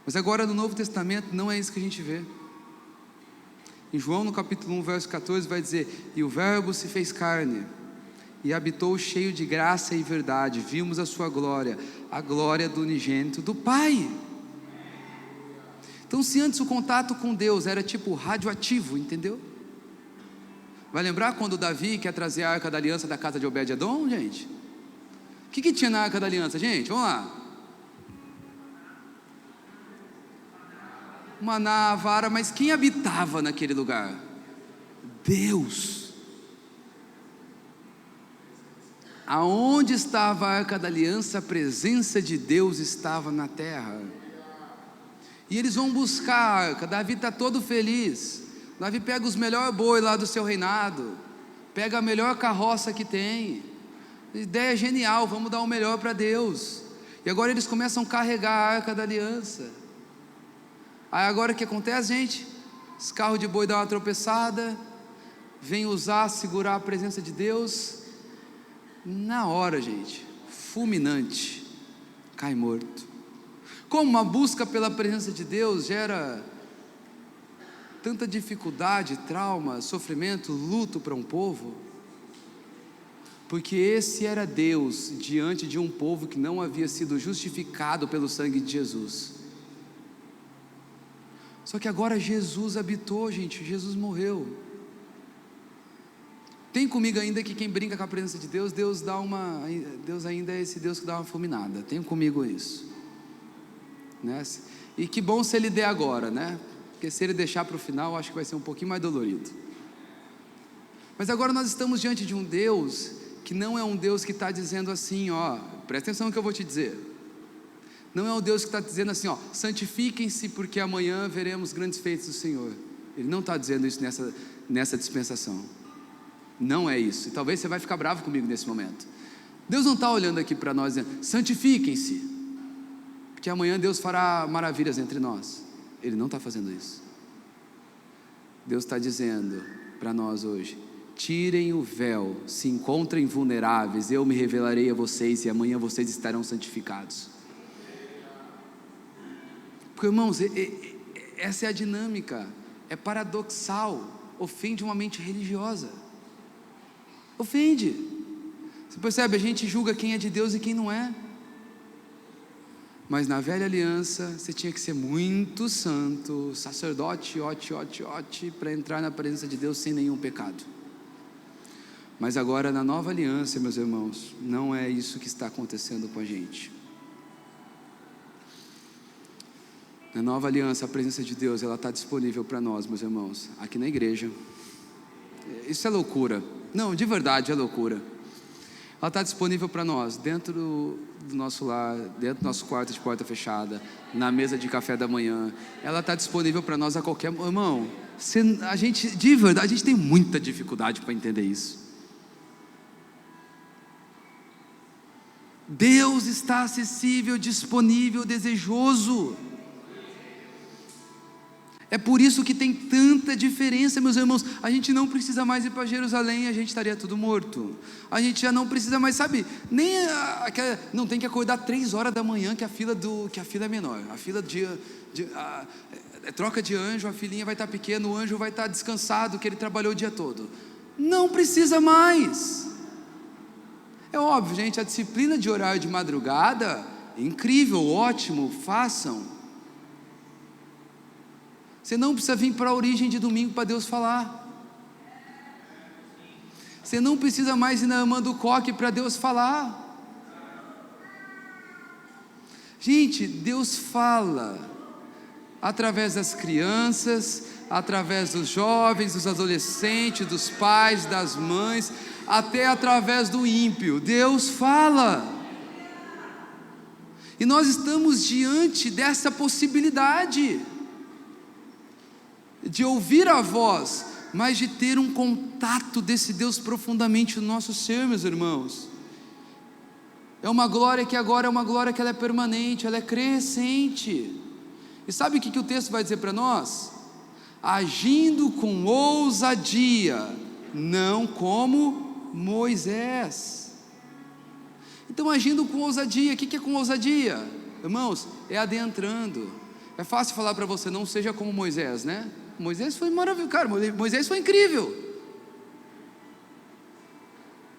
Mas agora no Novo Testamento não é isso que a gente vê. Em João no capítulo 1, verso 14 vai dizer: e o verbo se fez carne e habitou cheio de graça e verdade, vimos a sua glória, a glória do unigênito do Pai. Então, se antes o contato com Deus era tipo radioativo, entendeu? Vai lembrar quando Davi quer trazer a Arca da Aliança da casa de Obed-Edom, gente? O que tinha na Arca da Aliança, gente? Vamos lá. Maná, vara, mas quem habitava naquele lugar? Deus. Aonde estava a Arca da Aliança, a presença de Deus estava na terra. E eles vão buscar a arca. Davi está todo feliz. Davi pega os melhores bois lá do seu reinado, pega a melhor carroça que tem. Ideia genial, vamos dar o melhor para Deus. E agora eles começam a carregar a Arca da Aliança. Aí agora o que acontece, gente? Os carros de boi dão uma tropeçada, vem segurar a presença de Deus. Na hora, gente, fulminante, cai morto. Como uma busca pela presença de Deus gera tanta dificuldade, trauma, sofrimento, luto para um povo? Porque esse era Deus diante de um povo que não havia sido justificado pelo sangue de Jesus. Só que agora Jesus habitou, gente, Jesus morreu. Tem comigo ainda que quem brinca com a presença de Deus, Deus ainda é esse Deus que dá uma fulminada. Tem comigo isso, né? E que bom se ele der agora, né? Porque se ele deixar para o final, acho que vai ser um pouquinho mais dolorido. Mas agora nós estamos diante de um Deus que não é um Deus que está dizendo assim, presta atenção no que eu vou te dizer. Não é um Deus que está dizendo assim, santifiquem-se porque amanhã veremos grandes feitos do Senhor. Ele não está dizendo isso nessa dispensação. Não é isso. E talvez você vai ficar bravo comigo nesse momento. Deus não está olhando aqui para nós dizendo, santifiquem-se, porque amanhã Deus fará maravilhas entre nós. Ele não está fazendo isso. Deus está dizendo para nós hoje, tirem o véu, se encontrem vulneráveis, eu me revelarei a vocês e amanhã vocês estarão santificados. Porque, irmãos, essa é a dinâmica, é paradoxal, ofende uma mente religiosa, ofende. Você percebe, a gente julga quem é de Deus e quem não é. Mas na velha aliança, você tinha que ser muito santo, sacerdote, para entrar na presença de Deus sem nenhum pecado. Mas agora na nova aliança, meus irmãos, não é isso que está acontecendo com a gente. Na nova aliança, a presença de Deus, ela está disponível para nós, meus irmãos, aqui na igreja. Isso é loucura. Não, de verdade é loucura. Ela está disponível para nós, dentro do nosso lar, dentro do nosso quarto de porta fechada, na mesa de café da manhã. Ela está disponível para nós a qualquer... Irmão, a gente, de verdade, a gente tem muita dificuldade para entender isso. Deus está acessível, disponível, desejoso. É por isso que tem tanta diferença, meus irmãos. A gente não precisa mais ir para Jerusalém, a gente estaria tudo morto. A gente já não precisa mais, sabe, não tem que acordar 3 horas da manhã que a fila é menor. A fila troca de anjo, a filhinha vai estar pequena, o anjo vai estar descansado, que ele trabalhou o dia todo. Não precisa mais. É óbvio, gente, a disciplina de orar de madrugada é incrível, ótimo, façam. Você não precisa vir para a origem de domingo para Deus falar. Você não precisa mais ir na irmã do coque para Deus falar. Gente, Deus fala através das crianças, através dos jovens, dos adolescentes, dos pais, das mães, até através do ímpio. Deus fala. E nós estamos diante dessa possibilidade de ouvir a voz, mas de ter um contato desse Deus profundamente no nosso ser, meus irmãos. É uma glória que agora é uma glória que ela é permanente, ela é crescente. E sabe o que o texto vai dizer para nós? Agindo com ousadia, não como Moisés. Então, agindo com ousadia, o que é com ousadia? Irmãos, é adentrando. É fácil falar para você, não seja como Moisés, né? Moisés foi maravilhoso, cara, Moisés foi incrível.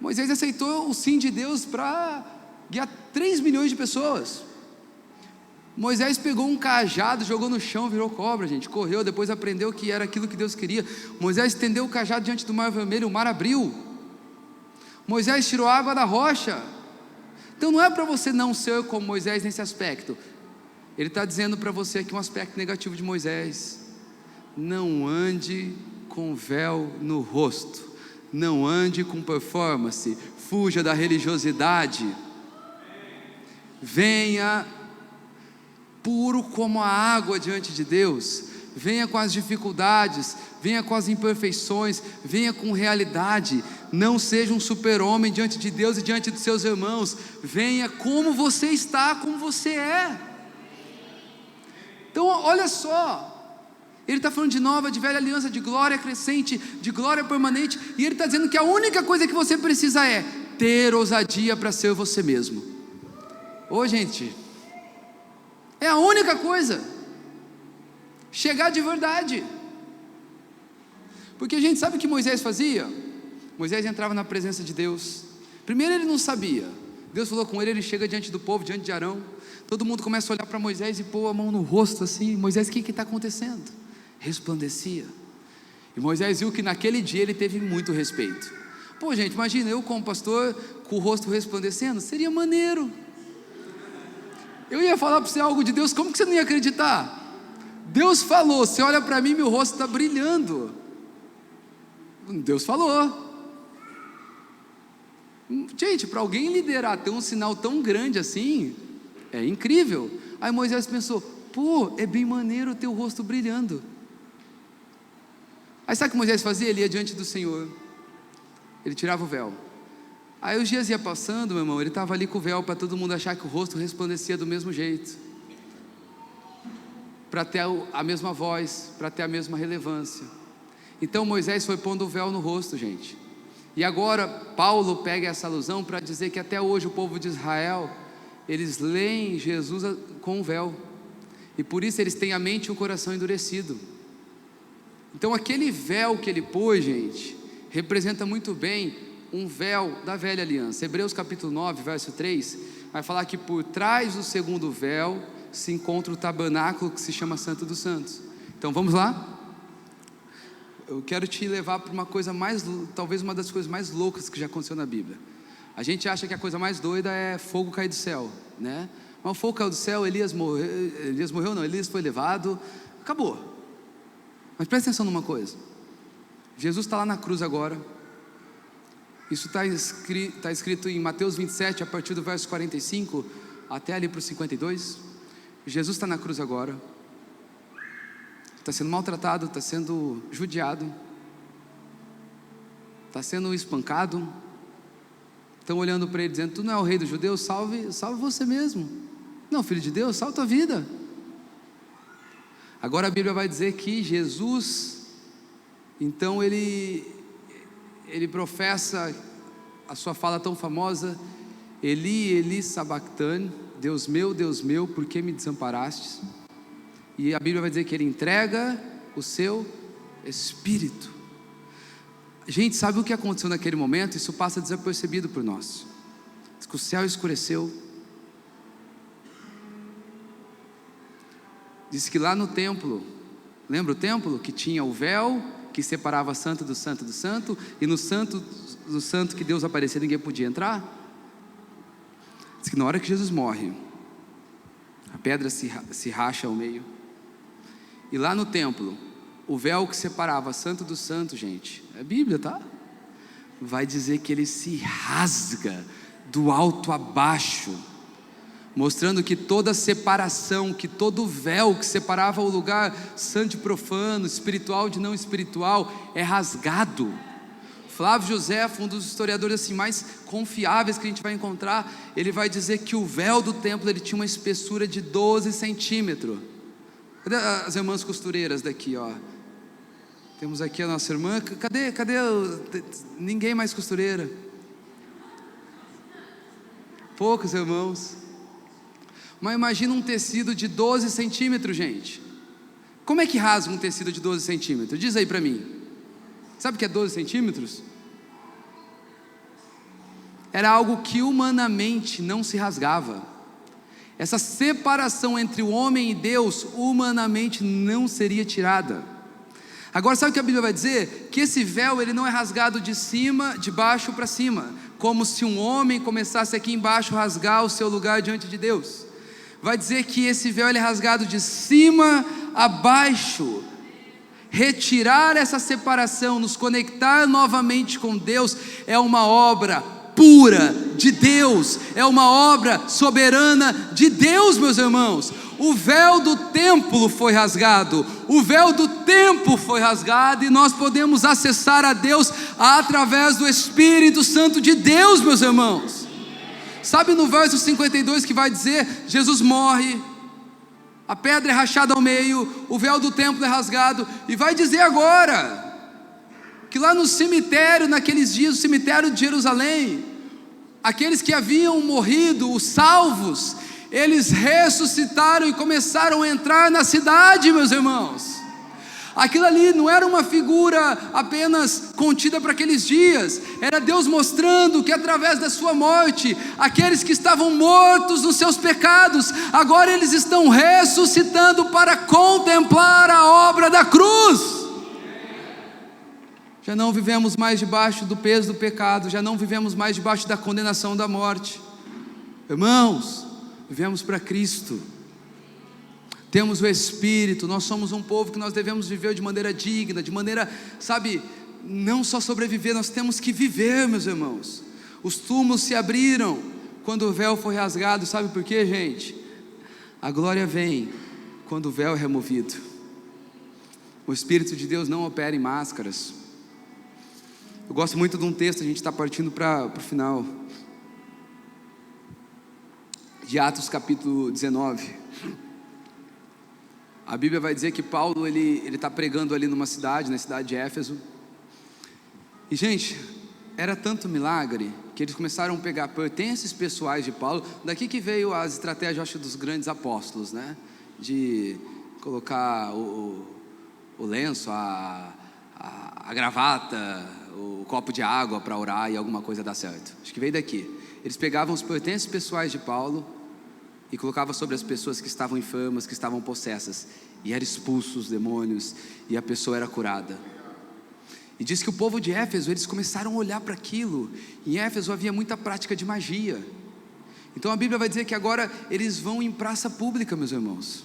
Moisés aceitou o sim de Deus para guiar 3 milhões de pessoas. Moisés pegou um cajado, jogou no chão, virou cobra, gente, correu, depois aprendeu que era aquilo que Deus queria. Moisés estendeu o cajado diante do mar vermelho, o mar abriu. Moisés tirou a água da rocha. Então não é para você não ser como Moisés nesse aspecto. Ele está dizendo para você aqui um aspecto negativo de Moisés: não ande com véu no rosto, não ande com performance, fuja da religiosidade, venha puro como a água diante de Deus, venha com as dificuldades, venha com as imperfeições, venha com realidade, não seja um super-homem diante de Deus e diante dos seus irmãos, venha como você está, como você é. Então olha só, ele está falando de nova, de velha aliança, de glória crescente, de glória permanente, e ele está dizendo que a única coisa que você precisa é ter ousadia para ser você mesmo. Ô gente, é a única coisa, chegar de verdade. Porque a gente sabe o que Moisés fazia? Moisés entrava na presença de Deus. Primeiro ele não sabia, Deus falou com ele, ele chega diante do povo, diante de Arão, todo mundo começa a olhar para Moisés e pôr a mão no rosto assim. Moisés, o que está acontecendo? Resplandecia. E Moisés viu que naquele dia ele teve muito respeito. Pô gente, imagina eu como pastor com o rosto resplandecendo, seria maneiro. Eu ia falar para você algo de Deus, como que você não ia acreditar? Deus falou, você olha para mim, meu rosto está brilhando. Deus falou. Gente, para alguém liderar, ter um sinal tão grande assim, é incrível. Aí Moisés pensou, pô, é bem maneiro ter o rosto brilhando. Aí sabe o que Moisés fazia? Ele ia diante do Senhor, ele tirava o véu. Aí os dias iam passando, meu irmão, ele estava ali com o véu para todo mundo achar que o rosto resplandecia do mesmo jeito, para ter a mesma voz, para ter a mesma relevância. Então Moisés foi pondo o véu no rosto, gente. E agora Paulo pega essa alusão para dizer que até hoje o povo de Israel, eles leem Jesus com o véu, e por isso eles têm a mente e o coração endurecido. Então aquele véu que ele pôs, gente, representa muito bem um véu da velha aliança. Hebreus capítulo 9, verso 3, vai falar que por trás do segundo véu se encontra o tabernáculo que se chama Santo dos Santos. Então vamos lá? Eu quero te levar para uma coisa talvez uma das coisas mais loucas que já aconteceu na Bíblia. A gente acha que a coisa mais doida é fogo cair do céu, né? Mas o fogo caiu do céu, Elias foi levado, acabou. Mas presta atenção numa coisa, Jesus está lá na cruz agora, isso está escrito em Mateus 27, a partir do verso 45, até ali para o 52, Jesus está na cruz agora, está sendo maltratado, está sendo judiado, está sendo espancado, estão olhando para ele dizendo, tu não é o rei dos judeus, salve você mesmo, não, filho de Deus, salva a tua vida. Agora a Bíblia vai dizer que Jesus, então ele professa a sua fala tão famosa: Eli, Eli, sabactane, Deus meu, por que me desamparastes? E a Bíblia vai dizer que ele entrega o seu Espírito. Gente, sabe o que aconteceu naquele momento? Isso passa desapercebido por nós. Diz que o céu escureceu. Diz que lá no templo, lembra o templo? Que tinha o véu que separava santo do santo do santo, e no santo do santo que Deus aparecia ninguém podia entrar. Diz que na hora que Jesus morre, a pedra se racha ao meio, e lá no templo, o véu que separava santo do santo, gente, é Bíblia, tá? Vai dizer que ele se rasga do alto a baixo, mostrando que toda separação, que todo véu que separava o lugar santo e profano, espiritual de não espiritual, é rasgado. Flávio Josefo, um dos historiadores assim mais confiáveis que a gente vai encontrar, ele vai dizer que o véu do templo ele tinha uma espessura de 12 centímetros. Cadê as irmãs costureiras daqui, ó? Temos aqui a nossa irmã. Cadê ninguém mais costureira? Poucos irmãos. Mas imagina um tecido de 12 centímetros, gente. Como é que rasga um tecido de 12 centímetros? Diz aí para mim. Sabe o que é 12 centímetros? Era algo que humanamente não se rasgava. Essa separação entre o homem e Deus, humanamente não seria tirada. Agora sabe o que a Bíblia vai dizer? Que esse véu ele não é rasgado de cima, de baixo para cima, como se um homem começasse aqui embaixo a rasgar o seu lugar diante de Deus. Vai dizer que esse véu ele é rasgado de cima a baixo. Retirar essa separação, nos conectar novamente com Deus, é uma obra pura de Deus, é uma obra soberana de Deus, meus irmãos. O véu do templo foi rasgado, o véu do templo foi rasgado, e nós podemos acessar a Deus através do Espírito Santo de Deus, meus irmãos. Sabe no verso 52 que vai dizer, Jesus morre, a pedra é rachada ao meio, o véu do templo é rasgado, e vai dizer agora, que lá no cemitério, naqueles dias, o cemitério de Jerusalém, aqueles que haviam morrido, os salvos, eles ressuscitaram e começaram a entrar na cidade, meus irmãos. Aquilo ali não era uma figura apenas contida para aqueles dias, era Deus mostrando que através da sua morte, aqueles que estavam mortos nos seus pecados, agora eles estão ressuscitando para contemplar a obra da cruz. Já não vivemos mais debaixo do peso do pecado, já não vivemos mais debaixo da condenação da morte. Irmãos, vivemos para Cristo. Temos o Espírito, nós somos um povo que nós devemos viver de maneira digna, de maneira, sabe, não só sobreviver, nós temos que viver, meus irmãos. Os túmulos se abriram quando o véu foi rasgado, sabe por quê, gente? A glória vem quando o véu é removido. O Espírito de Deus não opera em máscaras. Eu gosto muito de um texto, a gente está partindo para o final, de Atos capítulo 19. A Bíblia vai dizer que Paulo ele está pregando ali numa cidade, na cidade de Éfeso. E gente, era tanto milagre que eles começaram a pegar pertences pessoais de Paulo. Daqui que veio as estratégias, eu acho, dos grandes apóstolos, né? De colocar o lenço, a gravata, o copo de água para orar e alguma coisa dar certo. Acho que veio daqui. Eles pegavam os pertences pessoais de Paulo e colocava sobre as pessoas que estavam enfermas, que estavam possessas, e era expulso os demônios, e a pessoa era curada. E diz que o povo de Éfeso, eles começaram a olhar para aquilo. Em Éfeso havia muita prática de magia. Então a Bíblia vai dizer que agora eles vão em praça pública, meus irmãos,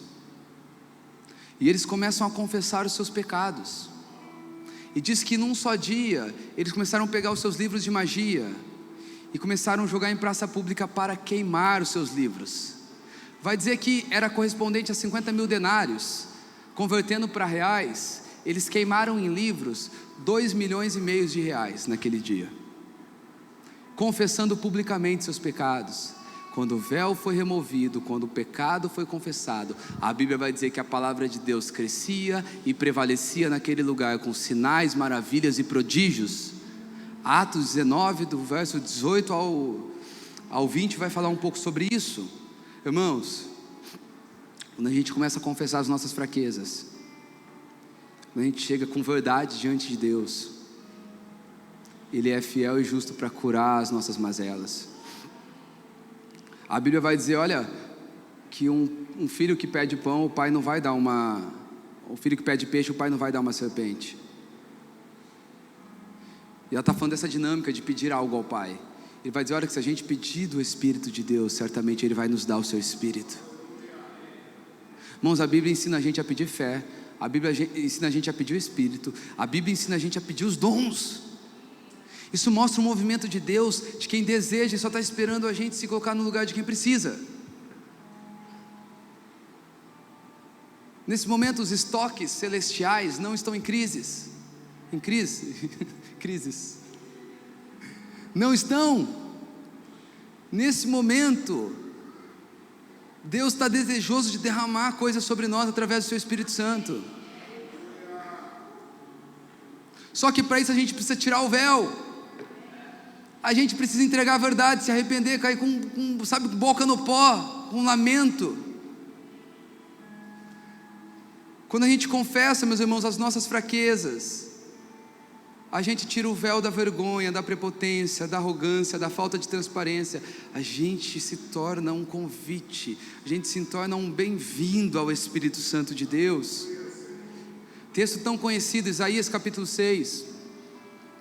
e eles começam a confessar os seus pecados. E diz que num só dia, eles começaram a pegar os seus livros de magia, e começaram a jogar em praça pública para queimar os seus livros. Vai dizer que era correspondente a 50 mil denários, convertendo para reais, eles queimaram em livros 2,5 milhões de reais naquele dia, confessando publicamente seus pecados, quando o véu foi removido, quando o pecado foi confessado, a Bíblia vai dizer que a palavra de Deus crescia e prevalecia naquele lugar com sinais, maravilhas e prodígios. Atos 19, do verso 18 ao 20, vai falar um pouco sobre isso. Irmãos, quando a gente começa a confessar as nossas fraquezas, quando a gente chega com verdade diante de Deus, Ele é fiel e justo para curar as nossas mazelas. A Bíblia vai dizer, olha, que um filho que pede pão, o pai não vai dar o filho que pede peixe, o pai não vai dar uma serpente. E ela está falando dessa dinâmica de pedir algo ao pai. Ele vai dizer, olha, que se a gente pedir do Espírito de Deus, certamente Ele vai nos dar o seu Espírito. Irmãos, a Bíblia ensina a gente a pedir fé, a Bíblia ensina a gente a pedir o Espírito, a Bíblia ensina a gente a pedir os dons. Isso mostra um movimento de Deus, de quem deseja e só está esperando a gente se colocar no lugar de quem precisa. Nesse momento, os estoques celestiais não estão em crises. Em crise? Crises. Não estão. Nesse momento, Deus está desejoso de derramar coisas sobre nós através do seu Espírito Santo. Só que para isso a gente precisa tirar o véu. A gente precisa entregar a verdade, se arrepender, cair com sabe, boca no pó, com lamento. Quando a gente confessa, meus irmãos, as nossas fraquezas, a gente tira o véu da vergonha, da prepotência, da arrogância, da falta de transparência. A gente se torna um convite, a gente se torna um bem-vindo ao Espírito Santo de Deus. Texto tão conhecido, Isaías capítulo 6.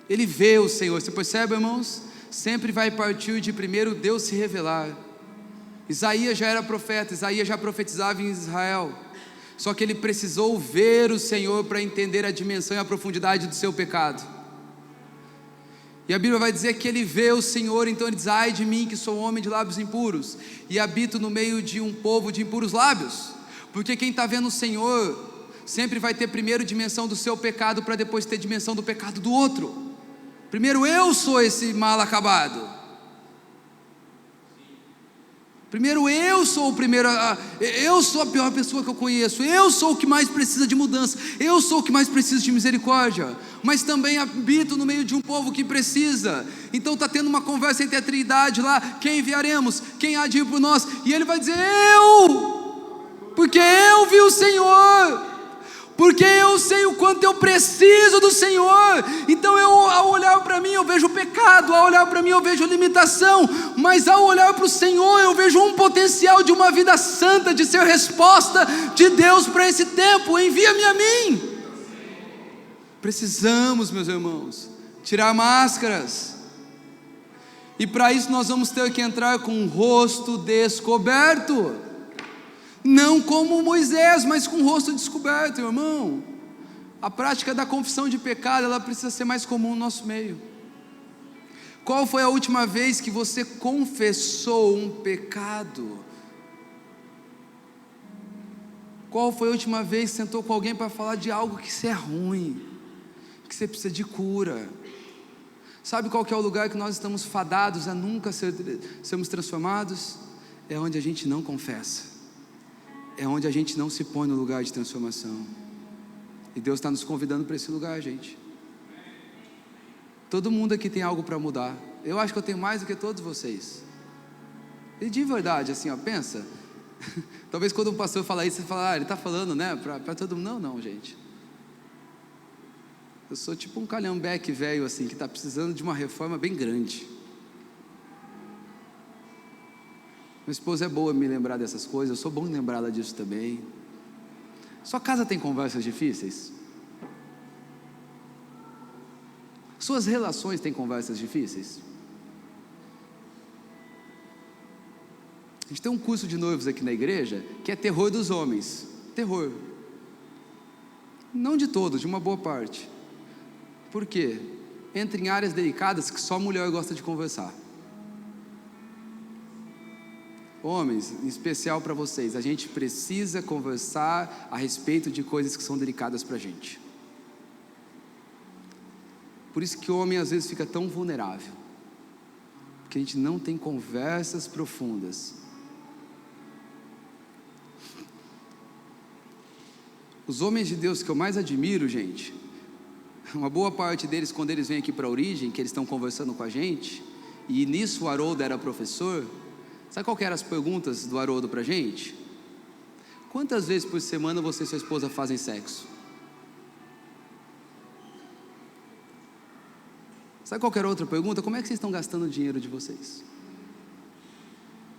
Ele vê o Senhor, você percebe, irmãos? Sempre vai partir de primeiro Deus se revelar. Isaías já era profeta, Isaías já profetizava em Israel, só que ele precisou ver o Senhor para entender a dimensão e a profundidade do seu pecado. E a Bíblia vai dizer que ele vê o Senhor, então ele diz, ai de mim que sou homem de lábios impuros, e habito no meio de um povo de impuros lábios. Porque quem está vendo o Senhor, sempre vai ter primeiro dimensão do seu pecado, para depois ter dimensão do pecado do outro. Primeiro eu sou esse mal acabado. Primeiro eu sou eu sou a pior pessoa que eu conheço. Eu sou o que mais precisa de mudança. Eu sou o que mais precisa de misericórdia. Mas também habito no meio de um povo que precisa. Então está tendo uma conversa entre a Trindade lá. Quem enviaremos? Quem há de ir por nós? E ele vai dizer, porque eu vi o Senhor. Porque eu sei o quanto eu preciso do Senhor. Então ao olhar para mim eu vejo o pecado, ao olhar para mim eu vejo limitação, mas ao olhar para o Senhor eu vejo um potencial de uma vida santa, de ser resposta de Deus para esse tempo. Envia-me a mim. Precisamos, meus irmãos, tirar máscaras, e para isso nós vamos ter que entrar com o rosto descoberto. Não como Moisés, mas com o rosto descoberto, irmão. A prática da confissão de pecado, ela precisa ser mais comum no nosso meio. Qual foi a última vez que você confessou um pecado? Qual foi a última vez que sentou com alguém para falar de algo que você é ruim, que você precisa de cura? Sabe qual que é o lugar que nós estamos fadados a nunca sermos transformados? É onde a gente não confessa. É onde a gente não se põe no lugar de transformação. E Deus está nos convidando para esse lugar, gente. Todo mundo aqui tem algo para mudar. Eu acho que eu tenho mais do que todos vocês. E de verdade, assim, ó, pensa. Talvez quando um pastor falar isso, você fala, ele está falando, né, para todo mundo. Não, gente. Eu sou tipo um calhambeque velho, assim, que está precisando de uma reforma bem grande. Minha esposa é boa em me lembrar dessas coisas, eu sou bom em lembrá-la disso também. Sua casa tem conversas difíceis? Suas relações têm conversas difíceis? A gente tem um curso de noivos aqui na igreja, que é terror dos homens. Terror. Não de todos, de uma boa parte. Por quê? Entra em áreas delicadas que só mulher gosta de conversar. Homens, em especial para vocês, a gente precisa conversar a respeito de coisas que são delicadas para a gente. Por isso que o homem às vezes fica tão vulnerável, porque porque a gente não tem conversas profundas. Os homens de Deus que eu mais admiro, gente, uma boa parte deles, quando eles vêm aqui para a Origem, que eles estão conversando com a gente, e nisso o Haroldo era professor, sabe qual que eram as perguntas do Haroldo para a gente? Quantas vezes por semana você e sua esposa fazem sexo? Sabe qual que era outra pergunta? Como é que vocês estão gastando o dinheiro de vocês?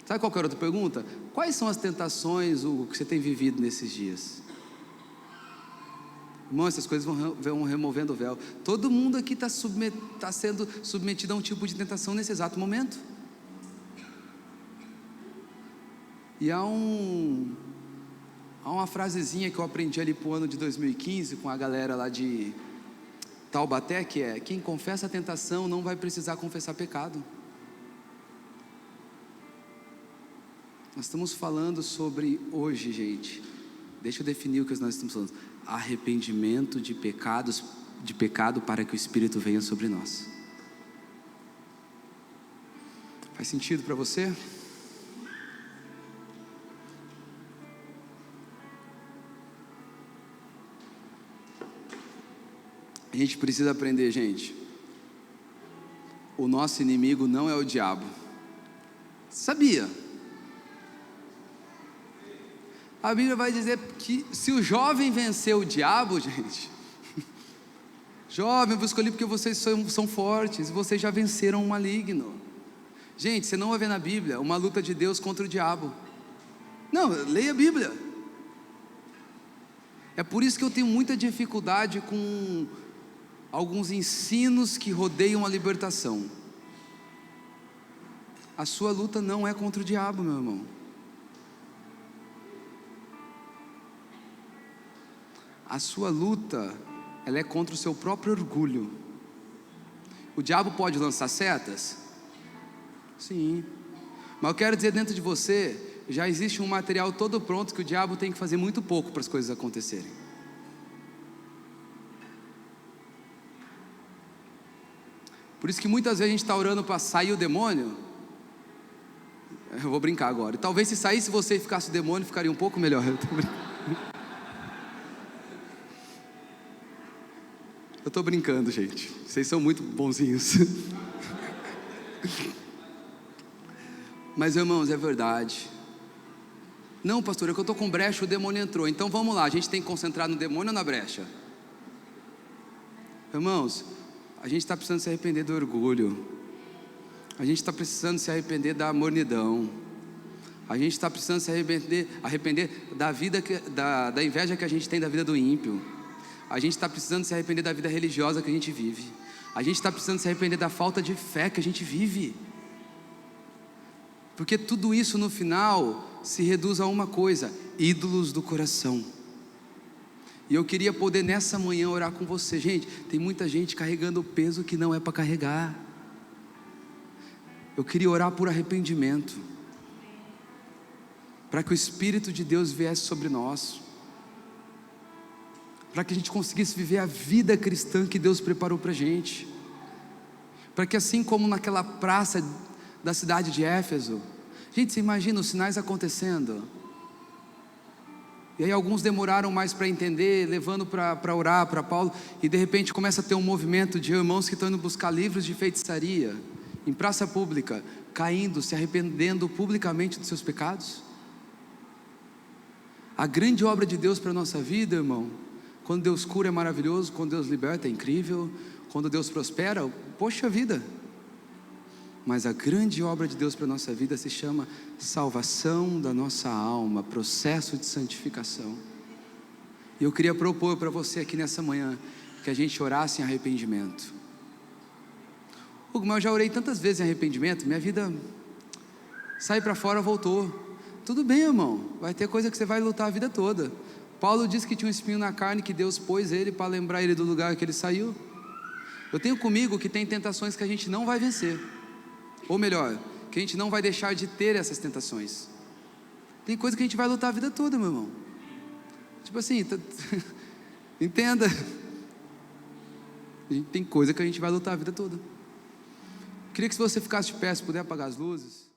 Sabe qual que era outra pergunta? Quais são as tentações, o que você tem vivido nesses dias? Irmão, essas coisas vão removendo o véu. Todo mundo aqui está sendo submetido a um tipo de tentação nesse exato momento. E há uma frasezinha que eu aprendi ali para o ano de 2015 com a galera lá de Taubaté, que é: quem confessa a tentação não vai precisar confessar pecado. Nós estamos falando sobre hoje, gente, deixa eu definir o que nós estamos falando: arrependimento de pecado para que o Espírito venha sobre nós. Faz sentido para você? A gente precisa aprender, gente, o nosso inimigo não é o diabo. Sabia? A Bíblia vai dizer que se o jovem venceu o diabo, gente, jovem, eu vos escolhi porque vocês são fortes, vocês já venceram o maligno. Gente, você não vai ver na Bíblia uma luta de Deus contra o diabo. Não, leia a Bíblia. É por isso que eu tenho muita dificuldade com alguns ensinos que rodeiam a libertação. A sua luta não é contra o diabo, meu irmão. A sua luta, ela é contra o seu próprio orgulho. O diabo pode lançar setas? Sim. Mas eu quero dizer, dentro de você já existe um material todo pronto que o diabo tem que fazer muito pouco para as coisas acontecerem. Por isso que muitas vezes a gente está orando para sair o demônio. Eu vou brincar agora. Talvez se saísse você e ficasse o demônio, ficaria um pouco melhor. Eu estou brincando, gente. Vocês são muito bonzinhos. Mas, irmãos, é verdade. Não, pastor, é que eu estou com brecha, o demônio entrou. Então vamos lá, a gente tem que concentrar no demônio ou na brecha? Irmãos, a gente está precisando se arrepender do orgulho. A gente está precisando se arrepender da mornidão. A gente está precisando se arrepender da vida da inveja que a gente tem da vida do ímpio. A gente está precisando se arrepender da vida religiosa que a gente vive. A gente está precisando se arrepender da falta de fé que a gente vive. Porque tudo isso no final se reduz a uma coisa: ídolos do coração. E eu queria poder nessa manhã orar com você. Gente, tem muita gente carregando peso que não é para carregar. Eu queria orar por arrependimento, para que o Espírito de Deus viesse sobre nós, para que a gente conseguisse viver a vida cristã que Deus preparou para a gente, para que assim como naquela praça da cidade de Éfeso, gente, você imagina os sinais acontecendo, e aí alguns demoraram mais para entender, levando para orar para Paulo, e de repente começa a ter um movimento de irmãos que estão indo buscar livros de feitiçaria, em praça pública, caindo, se arrependendo publicamente dos seus pecados. A grande obra de Deus para a nossa vida, irmão, quando Deus cura é maravilhoso, quando Deus liberta é incrível, quando Deus prospera, poxa vida. Mas a grande obra de Deus para a nossa vida se chama salvação da nossa alma, processo de santificação. E eu queria propor para você aqui nessa manhã, que a gente orasse em arrependimento. Hugo, mas eu já orei tantas vezes em arrependimento, minha vida sai para fora, voltou. Tudo bem, irmão, vai ter coisa que você vai lutar a vida toda. Paulo disse que tinha um espinho na carne, que Deus pôs ele para lembrar ele do lugar que ele saiu. Eu tenho comigo que tem tentações que a gente não vai vencer, ou melhor, que a gente não vai deixar de ter essas tentações. Tem coisa que a gente vai lutar a vida toda, meu irmão. Tipo assim, Entenda. Tem coisa que a gente vai lutar a vida toda. Queria que você ficasse de pé, se puder apagar as luzes.